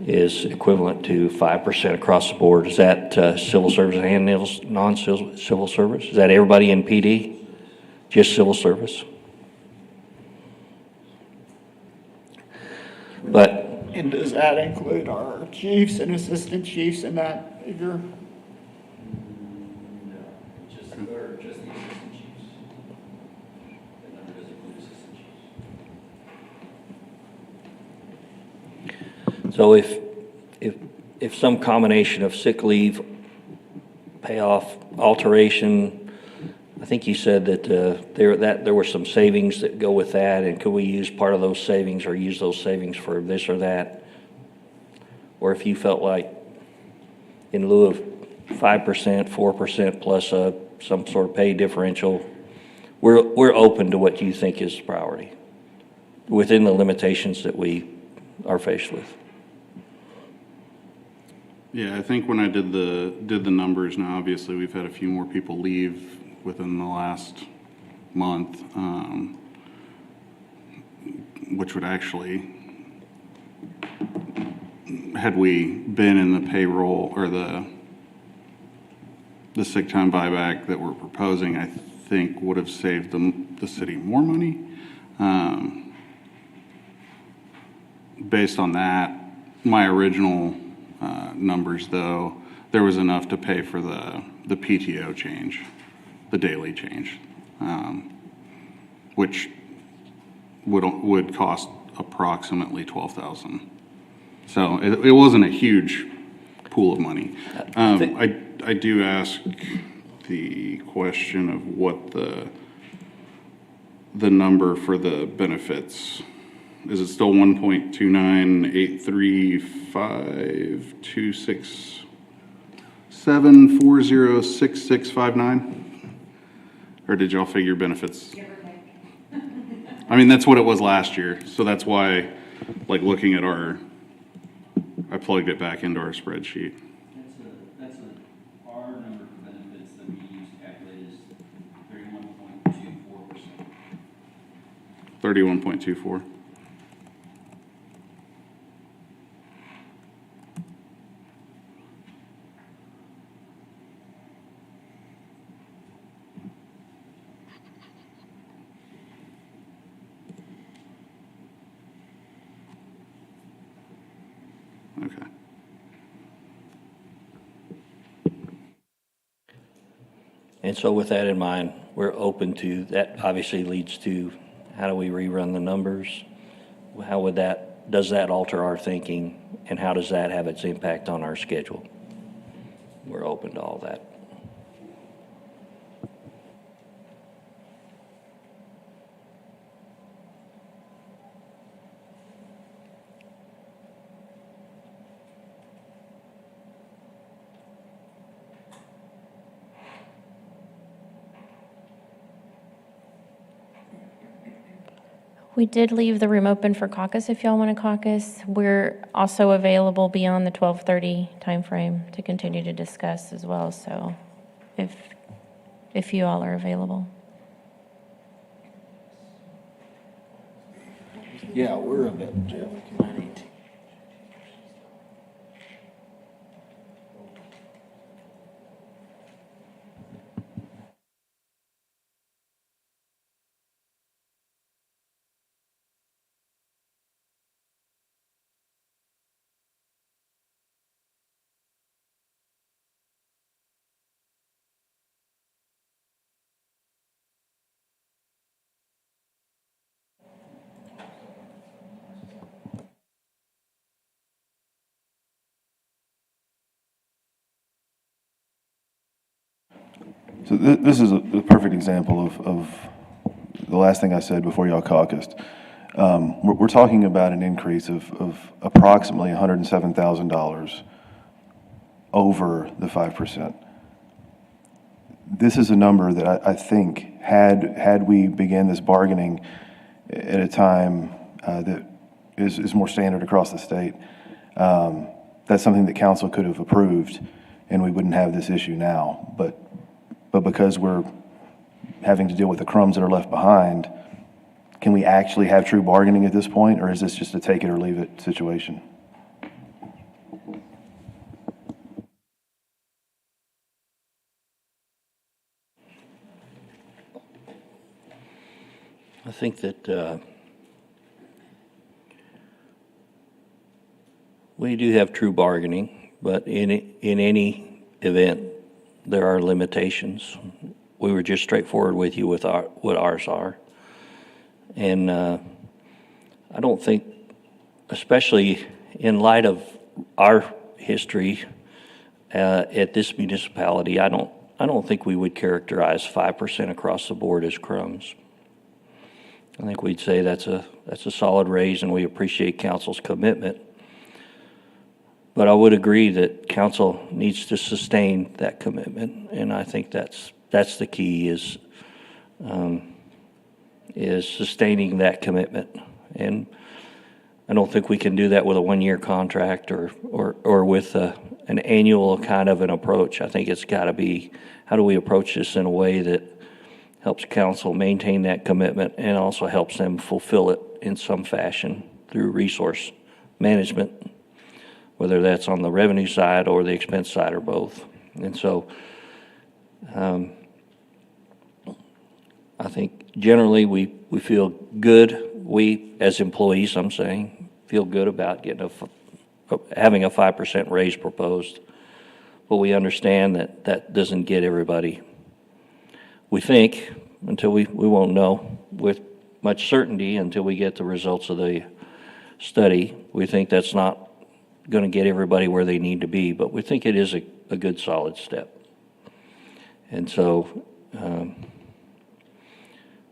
[SPEAKER 7] is equivalent to 5% across the board. Is that civil service and non-civil service? Is that everybody in PD? Just civil service? But
[SPEAKER 9] And does that include our chiefs and assistant chiefs in that figure?
[SPEAKER 2] Just the assistant chiefs. The number doesn't include assistant chiefs.
[SPEAKER 7] so if some combination of sick leave, payoff, alteration, I think you said that there were some savings that go with that, and could we use part of those savings or use those savings for this or that? Or if you felt like in lieu of 5%, 4% plus some sort of pay differential, we're open to what you think is priority within the limitations that we are faced with.
[SPEAKER 8] Yeah, I think when I did the numbers, now obviously we've had a few more people leave within the last month, which would actually, had we been in the payroll or the sick time buyback that we're proposing, I think would have saved the city more money. Based on that, my original numbers, though, there was enough to pay for the PTO change, the daily change, which would cost approximately $12,000. So it wasn't a huge pool of money. I do ask the question of what the number for the benefits. Is it still 1.298352674066659? Or did y'all figure benefits? I mean, that's what it was last year, so that's why, like, looking at I plugged it back into our spreadsheet.
[SPEAKER 2] Our number for benefits that we use to calculate is 31.24%.
[SPEAKER 8] 31.24. Okay.
[SPEAKER 7] And so with that in mind, we're open to, that obviously leads to, how do we rerun the numbers? How would that, does that alter our thinking, and how does that have its impact on our schedule? We're open to all that.
[SPEAKER 1] We did leave the room open for caucus if y'all want to caucus. We're also available beyond the 12:30 timeframe to continue to discuss as well, so if you all are available.
[SPEAKER 5] Yeah, we're a bit,
[SPEAKER 4] So this is a perfect example of the last thing I said before y'all caucused. We're talking about an increase of approximately $107,000 over the 5%. This is a number that I think, had we began this bargaining at a time that is more standard across the state, that's something that council could have approved, and we wouldn't have this issue now. But because we're having to deal with the crumbs that are left behind, can we actually have true bargaining at this point, or is this just a take it or leave it situation?
[SPEAKER 7] I think that we do have true bargaining, but in any event, there are limitations. We were just straightforward with you with what ours are. And I don't think, especially in light of our history at this municipality, I don't think we would characterize 5% across the board as crumbs. I think we'd say that's a solid raise, and we appreciate council's commitment. But I would agree that council needs to sustain that commitment, and I think that's the key is sustaining that commitment. And I don't think we can do that with a one-year contract or with an annual kind of an approach. I think it's got to be, how do we approach this in a way that helps council maintain that commitment and also helps them fulfill it in some fashion through resource management, whether that's on the revenue side or the expense side or both. And so I think generally we feel good. We, as employees, I'm saying, feel good about having a 5% raise proposed. But we understand that that doesn't get everybody. We think, until we won't know with much certainty until we get the results of the study, we think that's not going to get everybody where they need to be, but we think it is a good solid step. And so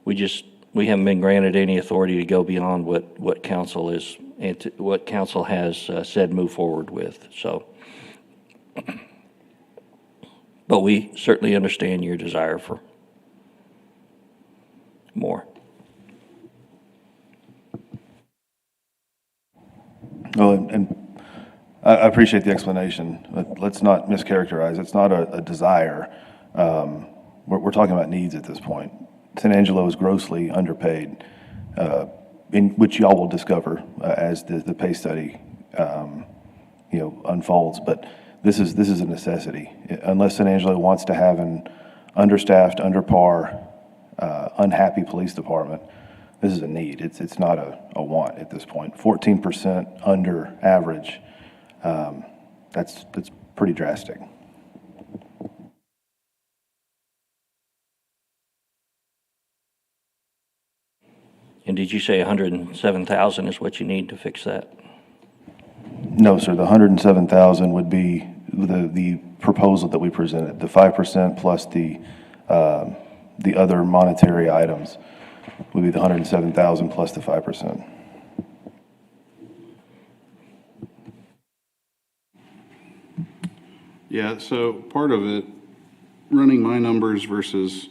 [SPEAKER 7] we haven't been granted any authority to go beyond what council is and what council has said move forward with. So, but we certainly understand your desire for more.
[SPEAKER 4] Well, and I appreciate the explanation, but let's not mischaracterize. It's not a desire. We're talking about needs at this point. San Angelo is grossly underpaid, in which y'all will discover as the pay study, unfolds. But this is a necessity. Unless San Angelo wants to have an understaffed, under par, unhappy police department, this is a need. It's not a want at this point. 14% under average That's pretty drastic.
[SPEAKER 7] And did you say 107,000 is what you need to fix that?
[SPEAKER 4] No, sir, the 107,000 would be the proposal that we presented, the 5% plus the other monetary items would be the 107,000 plus the 5%.
[SPEAKER 8] Yeah, so part of it, running my numbers versus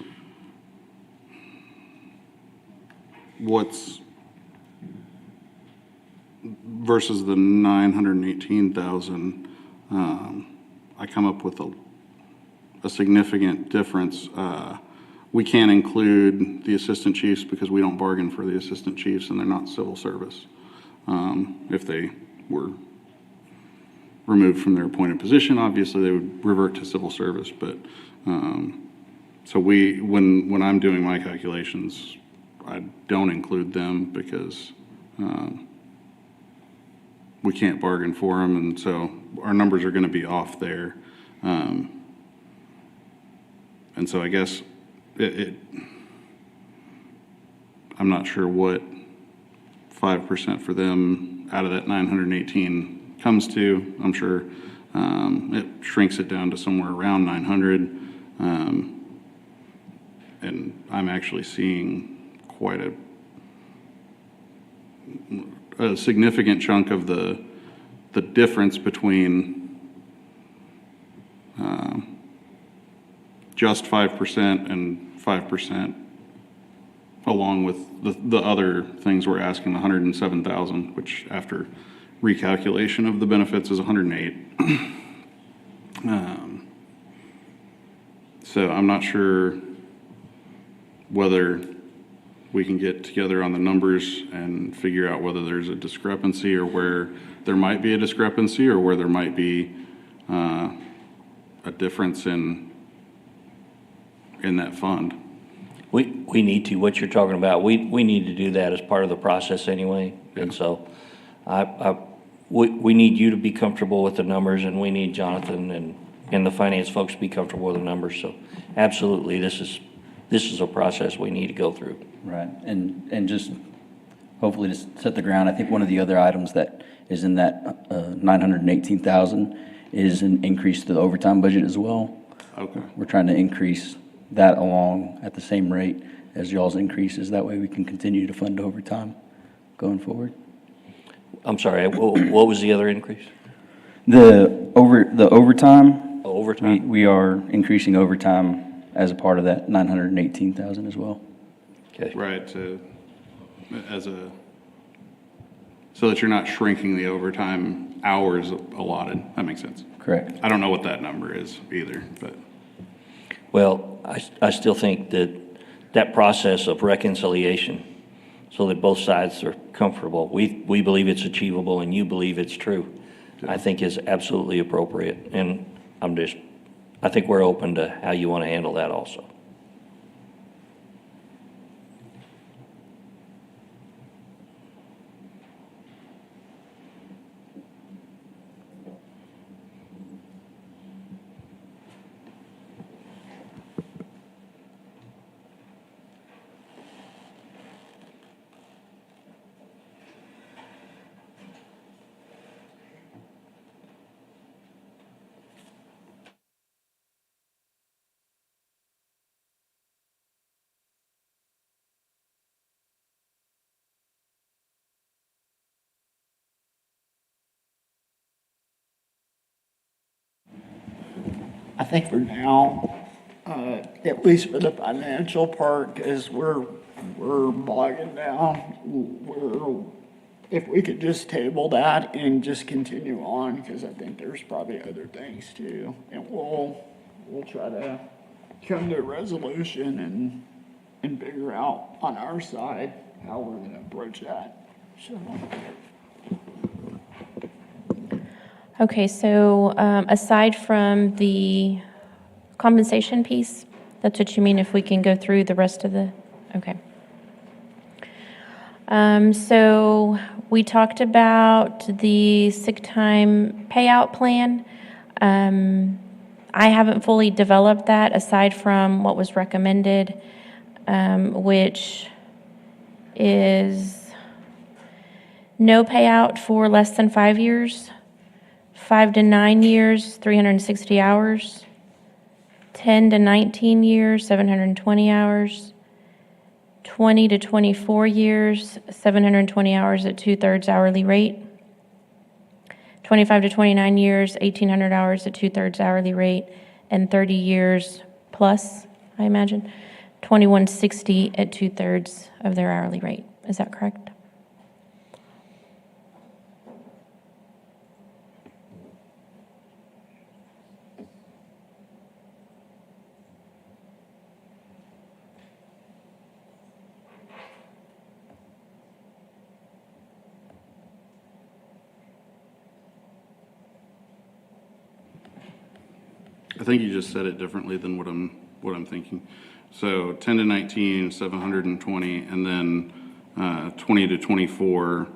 [SPEAKER 8] versus the 918,000, I come up with a significant difference. We can't include the assistant chiefs because we don't bargain for the assistant chiefs and they're not civil service. If they were removed from their appointed position, obviously they would revert to civil service, but, so when I'm doing my calculations, I don't include them because, we can't bargain for them, and so our numbers are gonna be off there. And so I guess I'm not sure what 5% for them out of that 918 comes to. I'm sure, it shrinks it down to somewhere around 900. And I'm actually seeing quite a significant chunk of the difference between just 5% and 5%, along with the other things we're asking, 107,000, which after recalculation of the benefits is 108. So I'm not sure whether we can get together on the numbers and figure out whether there's a discrepancy or where there might be a discrepancy or where there might be a difference in that fund.
[SPEAKER 7] We need to, what you're talking about, we need to do that as part of the process anyway. And so we need you to be comfortable with the numbers, and we need Jonathan and the finance folks to be comfortable with the numbers. So absolutely, this is a process we need to go through.
[SPEAKER 10] Right, and just hopefully to set the ground, I think one of the other items that is in that 918,000 is an increase to the overtime budget as well.
[SPEAKER 8] Okay.
[SPEAKER 10] We're trying to increase that along at the same rate as y'all's increases. That way we can continue to fund overtime going forward.
[SPEAKER 7] I'm sorry, what was the other increase?
[SPEAKER 10] The overtime.
[SPEAKER 7] Oh, overtime?
[SPEAKER 10] We are increasing overtime as a part of that 918,000 as well.
[SPEAKER 7] Okay.
[SPEAKER 8] Right, so that you're not shrinking the overtime hours allotted. That makes sense.
[SPEAKER 10] Correct.
[SPEAKER 8] I don't know what that number is either, but.
[SPEAKER 7] Well, I still think that process of reconciliation, so that both sides are comfortable, we believe it's achievable and you believe it's true, I think is absolutely appropriate. And I think we're open to how you want to handle that also.
[SPEAKER 9] I think for now, at least for the financial part, because we're bogging down, if we could just table that and just continue on, because I think there's probably other things too. And we'll try to come to a resolution and figure out on our side how we're gonna approach that, so.
[SPEAKER 1] Okay, so aside from the compensation piece, that's what you mean if we can go through the rest of the, okay. So we talked about the sick time payout plan. I haven't fully developed that aside from what was recommended, which is no payout for less than 5 years, 5 to 9 years, 360 hours, 10 to 19 years, 720 hours, 20 to 24 years, 720 hours at 2/3 hourly rate, 25 to 29 years, 1,800 hours at 2/3 hourly rate, and 30 years plus, I imagine, 2,160 at 2/3 of their hourly rate. Is that correct?
[SPEAKER 8] I think you just said it differently than what I'm thinking. So 10 to 19, 720, and then 20 to 24,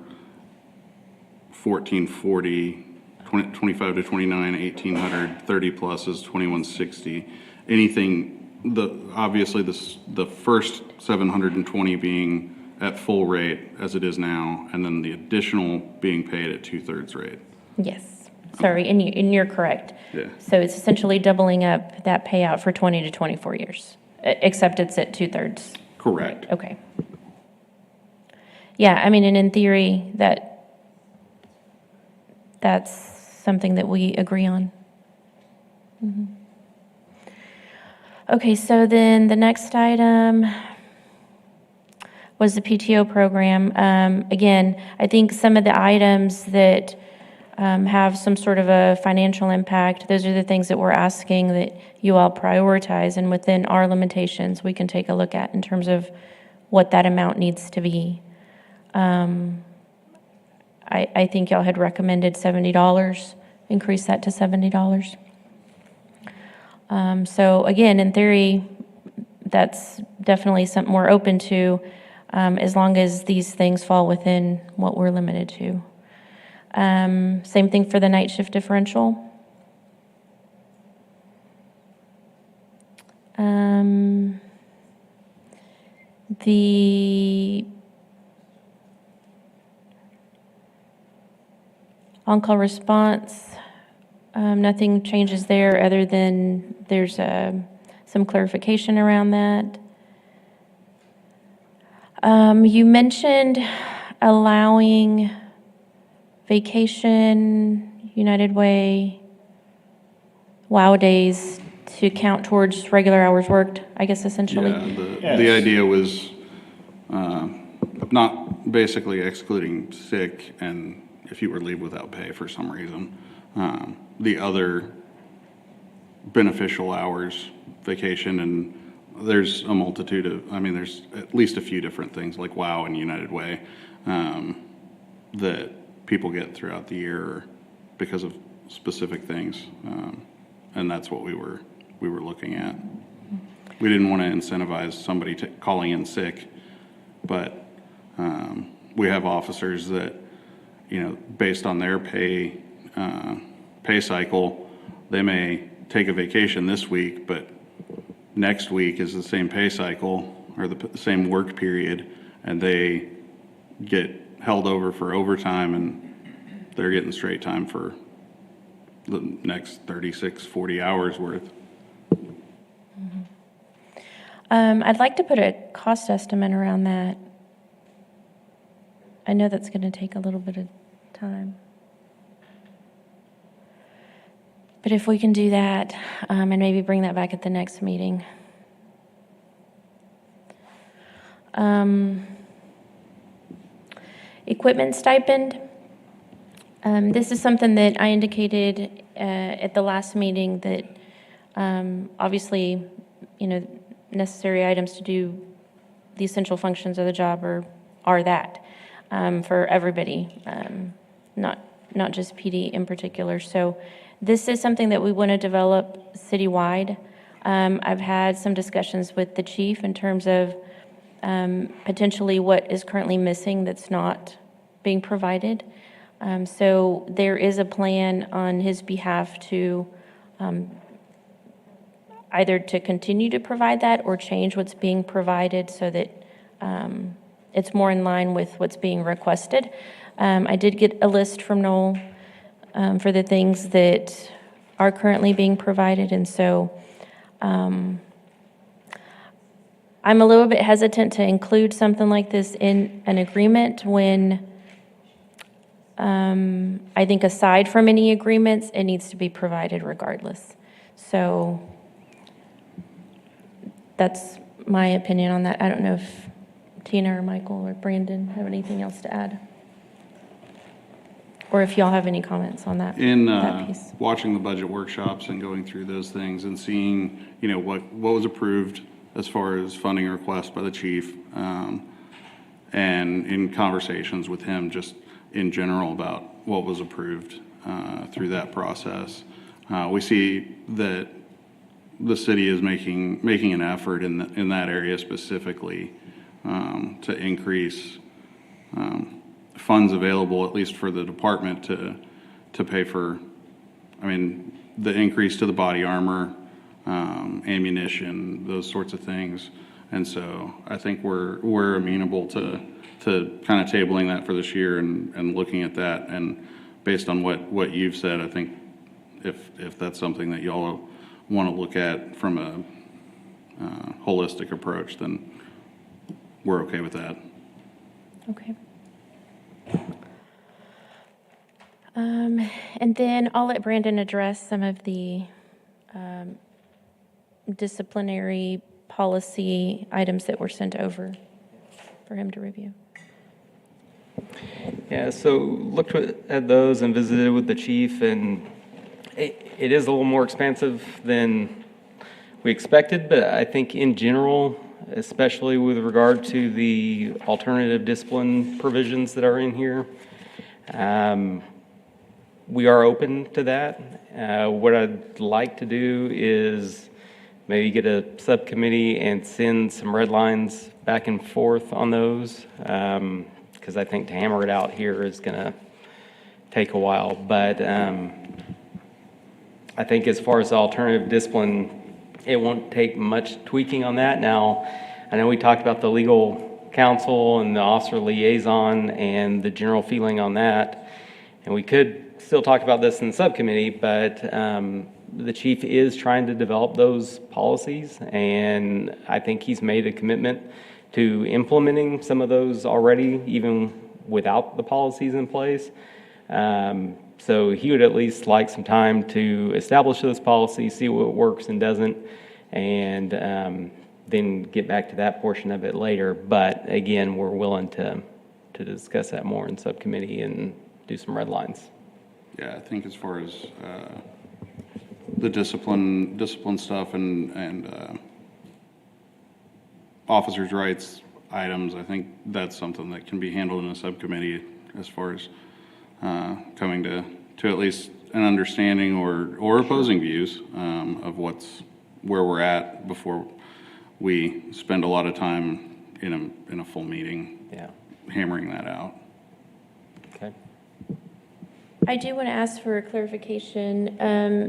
[SPEAKER 8] 1440, 25 to 29, 1,800, 30 plus is 2,160. Anything, obviously the first 720 being at full rate as it is now, and then the additional being paid at 2/3 rate.
[SPEAKER 1] Yes. Sorry, and you're correct.
[SPEAKER 8] Yeah.
[SPEAKER 1] So it's essentially doubling up that payout for 20 to 24 years, except it's at 2/3.
[SPEAKER 8] Correct.
[SPEAKER 1] Okay. Yeah, I mean, and in theory, that's something that we agree on. Mhm. Okay, so then the next item was the PTO program. Again, I think some of the items that have some sort of a financial impact, those are the things that we're asking that you all prioritize, and within our limitations, we can take a look at in terms of what that amount needs to be. I think y'all had recommended $70, increase that to $70. So again, in theory, that's definitely something we're open to, as long as these things fall within what we're limited to. Same thing for the night shift differential. The on-call response, nothing changes there other than there's some clarification around that. You mentioned allowing vacation, United Way, WOW days to count towards regular hours worked, I guess essentially.
[SPEAKER 8] Yeah, the idea was not basically excluding sick and if you were leave without pay for some reason. The other beneficial hours, vacation, and there's a multitude of, there's at least a few different things like WOW and United Way that people get throughout the year because of specific things. And that's what we were looking at. We didn't want to incentivize somebody calling in sick, but we have officers that, based on their pay cycle, they may take a vacation this week, but next week is the same pay cycle or the same work period, and they get held over for overtime, and they're getting straight time for the next 36, 40 hours worth.
[SPEAKER 1] I'd like to put a cost estimate around that. I know that's going to take a little bit of time. But if we can do that, and maybe bring that back at the next meeting. Equipment stipend. This is something that I indicated at the last meeting that obviously, necessary items to do the essential functions of the job are that for everybody, not just PD in particular. So this is something that we want to develop citywide. I've had some discussions with the chief in terms of potentially what is currently missing that's not being provided. So there is a plan on his behalf to either to continue to provide that or change what's being provided so that it's more in line with what's being requested. I did get a list from Noel for the things that are currently being provided, and so I'm a little bit hesitant to include something like this in an agreement when I think aside from any agreements, it needs to be provided regardless. So that's my opinion on that. I don't know if Tina or Michael or Brandon have anything else to add. Or if y'all have any comments on that,
[SPEAKER 8] In
[SPEAKER 1] that piece.
[SPEAKER 8] watching the budget workshops and going through those things and seeing, you know, what was approved as far as funding requests by the chief, and in conversations with him just in general about what was approved through that process, we see that the city is making an effort in that area specifically to increase funds available, at least for the department, to pay for, I mean, the increase to the body armor, ammunition, those sorts of things. And so I think we're amenable to kind of tabling that for this year and looking at that. And based on what you've said, I think if that's something that y'all want to look at from a holistic approach, then we're okay with that.
[SPEAKER 1] Okay. And then I'll let Brandon address some of the disciplinary policy items that were sent over for him to review.
[SPEAKER 11] Yeah, so looked at those and visited with the chief, and it is a little more expansive than we expected, but I think in general, especially with regard to the alternative discipline provisions that are in here, we are open to that. What I'd like to do is maybe get a subcommittee and send some red lines back and forth on those, because I think to hammer it out here is going to take a while. But I think as far as the alternative discipline, it won't take much tweaking on that. Now, I know we talked about the legal counsel and the officer liaison and the general feeling on that, and we could still talk about this in the subcommittee, but the chief is trying to develop those policies, and I think he's made a commitment to implementing some of those already, even without the policies in place. So he would at least like some time to establish those policies, see what works and doesn't, and then get back to that portion of it later. But again, we're willing to discuss that more in subcommittee and do some red lines.
[SPEAKER 8] Yeah, I think as far as the discipline stuff and officers' rights items, I think that's something that can be handled in a subcommittee as far as coming to at least an understanding or opposing views of where we're at before we spend a lot of time in a full meeting hammering that out.
[SPEAKER 11] Okay.
[SPEAKER 1] I do want to ask for a clarification.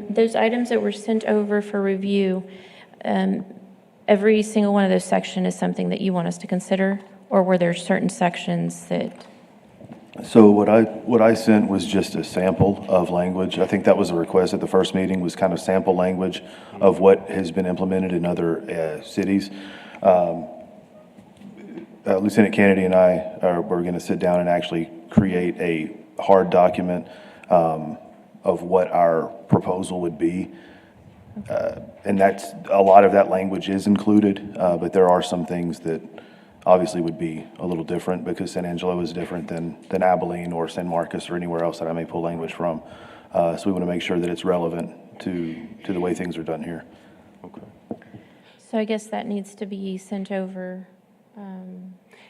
[SPEAKER 1] Those items that were sent over for review, every single one of those sections is something that you want us to consider, or were there certain sections that?
[SPEAKER 4] So what I sent was just a sample of language. I think that was a request at the first meeting, was kind of sample language of what has been implemented in other cities. Lieutenant Kennedy and we're going to sit down and actually create a hard document of what our proposal would be. And that's, a lot of that language is included, but there are some things that obviously would be a little different because San Angelo is different than Abilene or San Marcos or anywhere else that I may pull language from. So we want to make sure that it's relevant to the way things are done here.
[SPEAKER 11] Okay.
[SPEAKER 1] So I guess that needs to be sent over.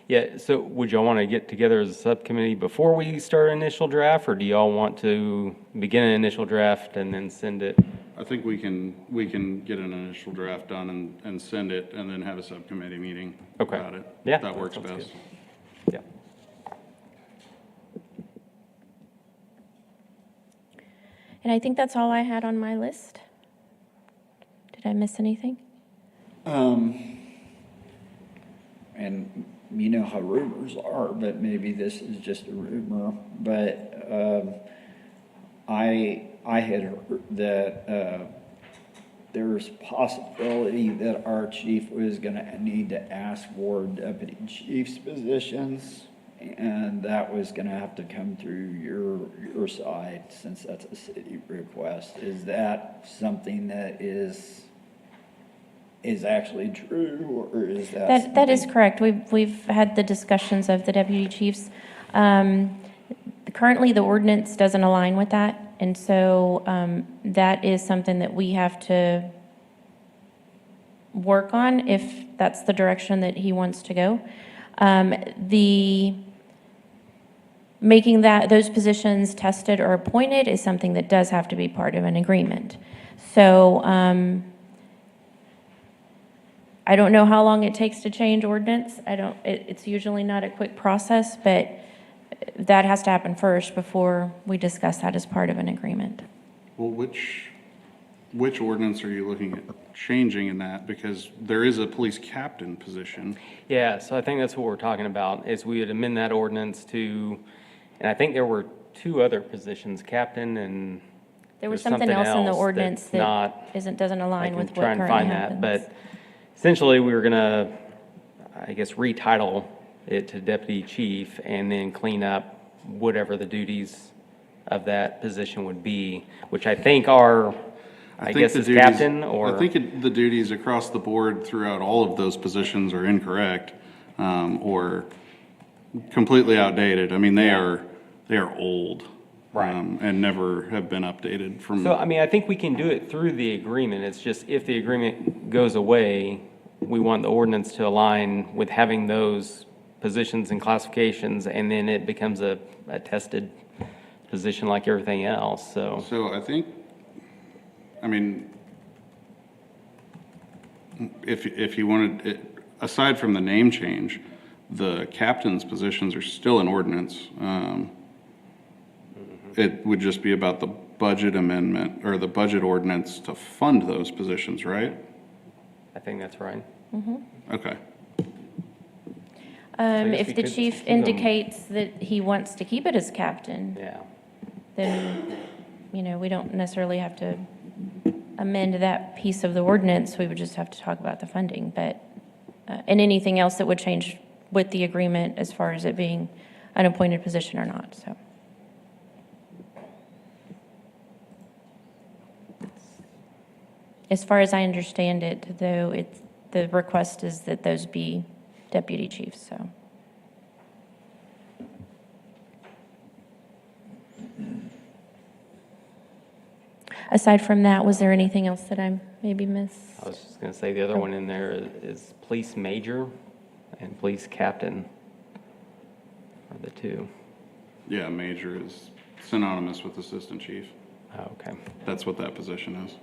[SPEAKER 11] Yeah, so would y'all want to get together as a subcommittee before we start an initial draft, or do y'all want to begin an initial draft and then send it
[SPEAKER 8] I think we can get an initial draft done and send it, and then have a subcommittee meeting
[SPEAKER 11] Okay.
[SPEAKER 8] about it.
[SPEAKER 11] Yeah,
[SPEAKER 8] That works
[SPEAKER 11] sounds
[SPEAKER 8] best.
[SPEAKER 11] good. Yeah.
[SPEAKER 1] And I think that's all I had on my list. Did I miss anything?
[SPEAKER 9] And you know how rumors are, but maybe this is just a rumor, but, I had heard that, there's possibility that our chief was gonna need to ask for deputy chief's positions, and that was gonna have to come through your side, since that's a city request. Is that something that is actually true, or is that?
[SPEAKER 1] That is
[SPEAKER 9] something-
[SPEAKER 1] correct. We've had the discussions of the deputy chiefs. Currently, the ordinance doesn't align with that, and so that is something that we have to work on if that's the direction that he wants to go. Making those positions tested or appointed is something that does have to be part of an agreement. So I don't know how long it takes to change ordinance. It's usually not a quick process, but that has to happen first before we discuss that as part of an agreement.
[SPEAKER 8] Well, which ordinance are you looking at changing in that? Because there is a police captain position.
[SPEAKER 11] Yeah, so I think that's what we're talking about, is we would amend that ordinance to, and I think there were two other positions, captain and
[SPEAKER 1] There was
[SPEAKER 11] there's
[SPEAKER 1] something else in the
[SPEAKER 11] that's
[SPEAKER 1] ordinance
[SPEAKER 11] not-
[SPEAKER 1] that doesn't
[SPEAKER 11] I
[SPEAKER 1] align
[SPEAKER 11] can
[SPEAKER 1] with
[SPEAKER 11] try
[SPEAKER 1] what
[SPEAKER 11] and
[SPEAKER 1] currently
[SPEAKER 11] find that,
[SPEAKER 1] happens.
[SPEAKER 11] but essentially, we were gonna, I guess, retitle it to deputy chief and then clean up whatever the duties of that position would be, which I think are, I
[SPEAKER 8] think
[SPEAKER 11] guess,
[SPEAKER 8] the
[SPEAKER 11] is
[SPEAKER 8] duties-
[SPEAKER 11] captain or.
[SPEAKER 8] I think the duties across the board throughout all of those positions are incorrect, or completely outdated. I mean, they are old.
[SPEAKER 11] Right.
[SPEAKER 8] And never have been updated from.
[SPEAKER 11] So, I mean, I think we can do it through the agreement. It's just if the agreement goes away, we want the ordinance to align with having those positions and classifications, and then it becomes a tested position like everything else, so.
[SPEAKER 8] So I think, I mean, if you wanted, aside from the name change, the captain's positions are still in ordinance. It would just be about the budget amendment, or the budget ordinance to fund those positions, right?
[SPEAKER 11] I think that's right.
[SPEAKER 8] Okay.
[SPEAKER 11] I guess we
[SPEAKER 1] If the
[SPEAKER 11] could
[SPEAKER 1] chief
[SPEAKER 11] keep 'em.
[SPEAKER 1] indicates that he wants to keep it as captain,
[SPEAKER 11] Yeah.
[SPEAKER 1] then, we don't necessarily have to amend that piece of the ordinance. We would just have to talk about the funding, but, and anything else that would change with the agreement as far as it being an appointed position or not, so. As far as I understand it, though, the request is that those be deputy chiefs, so. Aside from that, was there anything else that I maybe missed?
[SPEAKER 11] I was just gonna say, the other one in there is police major and police captain are the two.
[SPEAKER 8] Yeah, major is synonymous with assistant chief.
[SPEAKER 11] Oh, okay.
[SPEAKER 8] That's what that position is.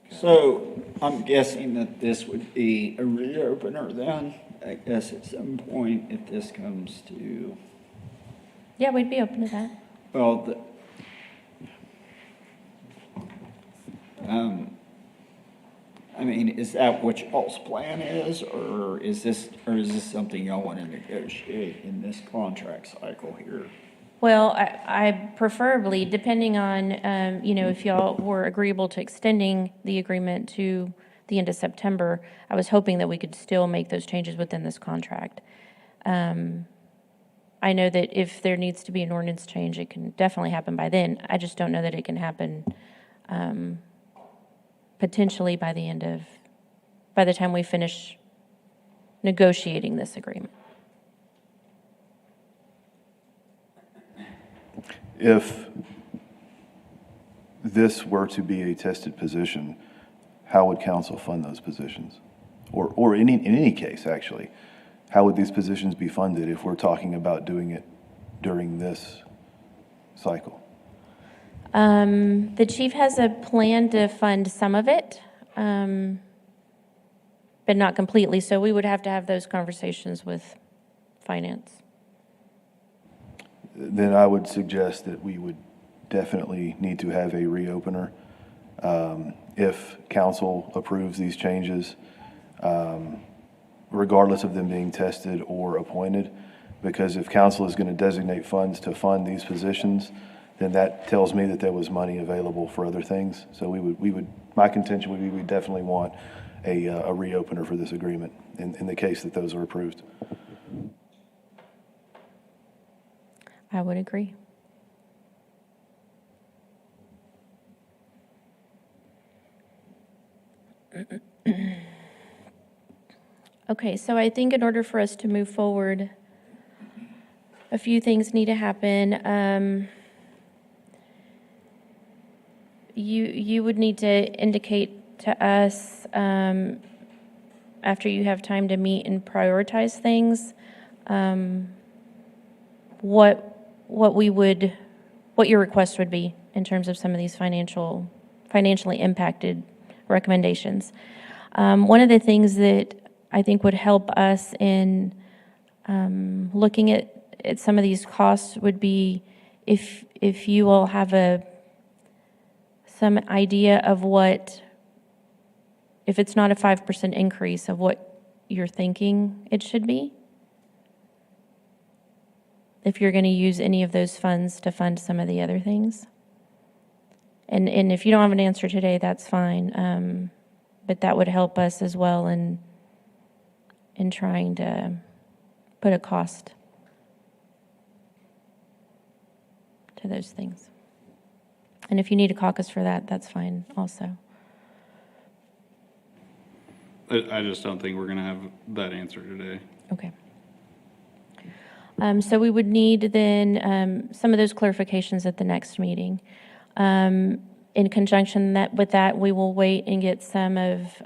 [SPEAKER 9] So I'm guessing that this would be a reopener then, I guess at some point if this comes to,
[SPEAKER 1] Yeah, we'd be open to that.
[SPEAKER 9] well, I mean, is that what y'all's plan is, or is this something y'all want to negotiate in this contract cycle here?
[SPEAKER 1] Well, I preferably, depending on, if y'all were agreeable to extending the agreement to the end of September, I was hoping that we could still make those changes within this contract. I know that if there needs to be an ordinance change, it can definitely happen by then. I just don't know that it can happen potentially by the time we finish negotiating this agreement.
[SPEAKER 4] If this were to be a tested position, how would council fund those positions? Or in any case, actually, how would these positions be funded if we're talking about doing it during this cycle?
[SPEAKER 1] The chief has a plan to fund some of it, but not completely, so we would have to have those conversations with finance.
[SPEAKER 4] Then I would suggest that we would definitely need to have a reopener. If council approves these changes, regardless of them being tested or appointed, because if council is going to designate funds to fund these positions, then that tells me that there was money available for other things. So my contention would be we definitely want a reopener for this agreement in the case that those are approved.
[SPEAKER 1] I would agree. Okay, so I think in order for us to move forward, a few things need to happen. You would need to indicate to us, after you have time to meet and prioritize things, what your request would be in terms of some of these financially impacted recommendations. One of the things that I think would help us in looking at some of these costs would be if you all have some idea of what, if it's not a 5% increase, of what you're thinking it should be. If you're going to use any of those funds to fund some of the other things. And if you don't have an answer today, that's fine. But that would help us as well in trying to put a cost to those things. And if you need a caucus for that, that's fine also.
[SPEAKER 8] I just don't think we're going to have that answer today.
[SPEAKER 1] Okay. So we would need then some of those clarifications at the next meeting. In conjunction with that, we will wait and get some of,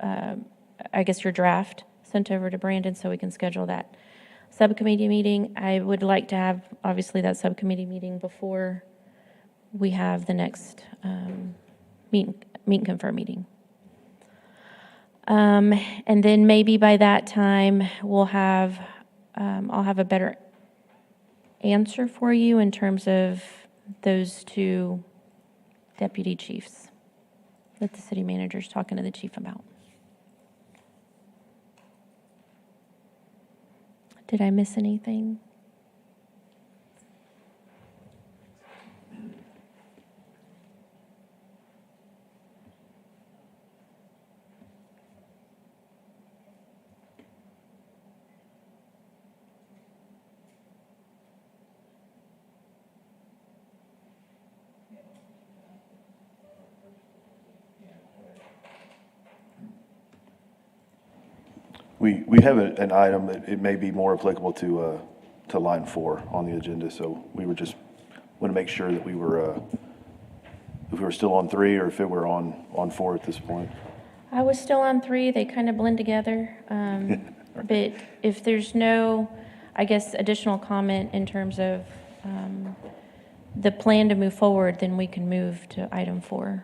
[SPEAKER 1] I guess, your draft sent over to Brandon so we can schedule that subcommittee meeting. I would like to have, obviously, that subcommittee meeting before we have the next meet and confer meeting. And then maybe by that time, I'll have a better answer for you in terms of those two deputy chiefs that the city manager's talking to the chief about. Did I miss anything?
[SPEAKER 4] We have an item that it may be more applicable to line 4 on the agenda, so we were just want to make sure that we were if we were still on 3 or if it were on 4 at this point.
[SPEAKER 1] I was still on 3. They kind of blend together. But if there's no, I guess, additional comment in terms of the plan to move forward, then we can move to item 4.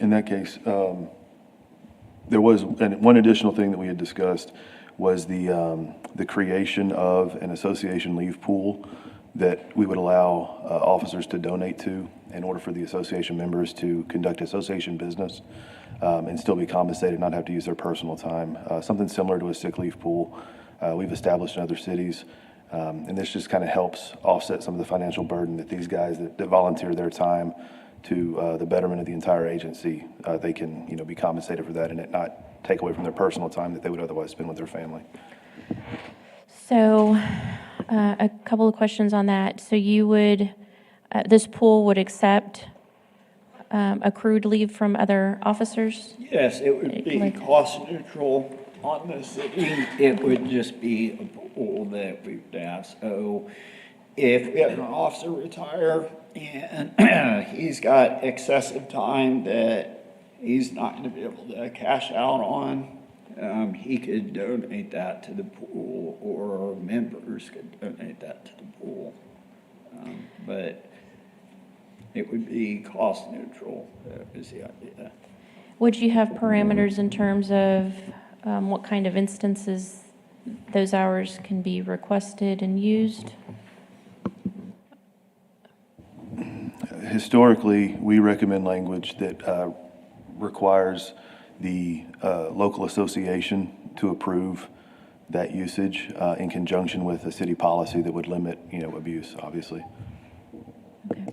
[SPEAKER 4] In that case, there was one additional thing that we had discussed was the creation of an association leave pool that we would allow officers to donate to in order for the association members to conduct association business and still be compensated, not have to use their personal time. Something similar to a sick leave pool we've established in other cities. And this just kind of helps offset some of the financial burden that these guys that volunteer their time to the betterment of the entire agency, they can, be compensated for that and it not take away from their personal time that they would otherwise spend with their family.
[SPEAKER 1] So a couple of questions on that. So you would, this pool would accept accrued leave from other officers?
[SPEAKER 9] Yes, it would be cost neutral on the city. It would just be a pool that we would have. So if we have an officer retire and he's got excessive time that he's not going to be able to cash out on, he could donate that to the pool, or members could donate that to the pool. But it would be cost neutral, is the idea.
[SPEAKER 1] Would you have parameters in terms of what kind of instances those hours can be requested and used?
[SPEAKER 4] Historically, we recommend language that requires the local association to approve that usage in conjunction with a city policy that would limit, abuse, obviously.
[SPEAKER 1] Okay.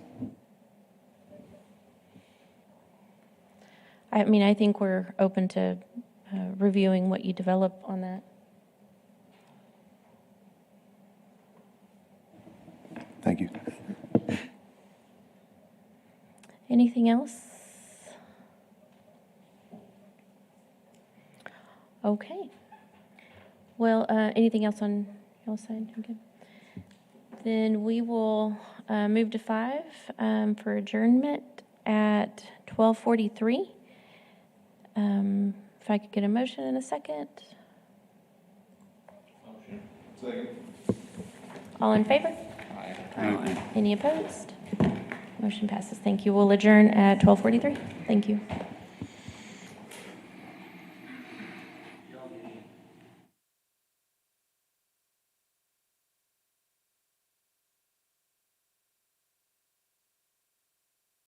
[SPEAKER 1] I mean, I think we're open to reviewing what you develop on that.
[SPEAKER 4] Thank you.
[SPEAKER 1] Anything else? Okay. Well, anything else on y'all's side? Okay. Then we will move to 5 for adjournment at 12:43. If I could get a motion in a second.
[SPEAKER 8] Second.
[SPEAKER 1] All in favor? Any opposed? Motion passes. Thank you. We'll adjourn at 12:43. Thank you.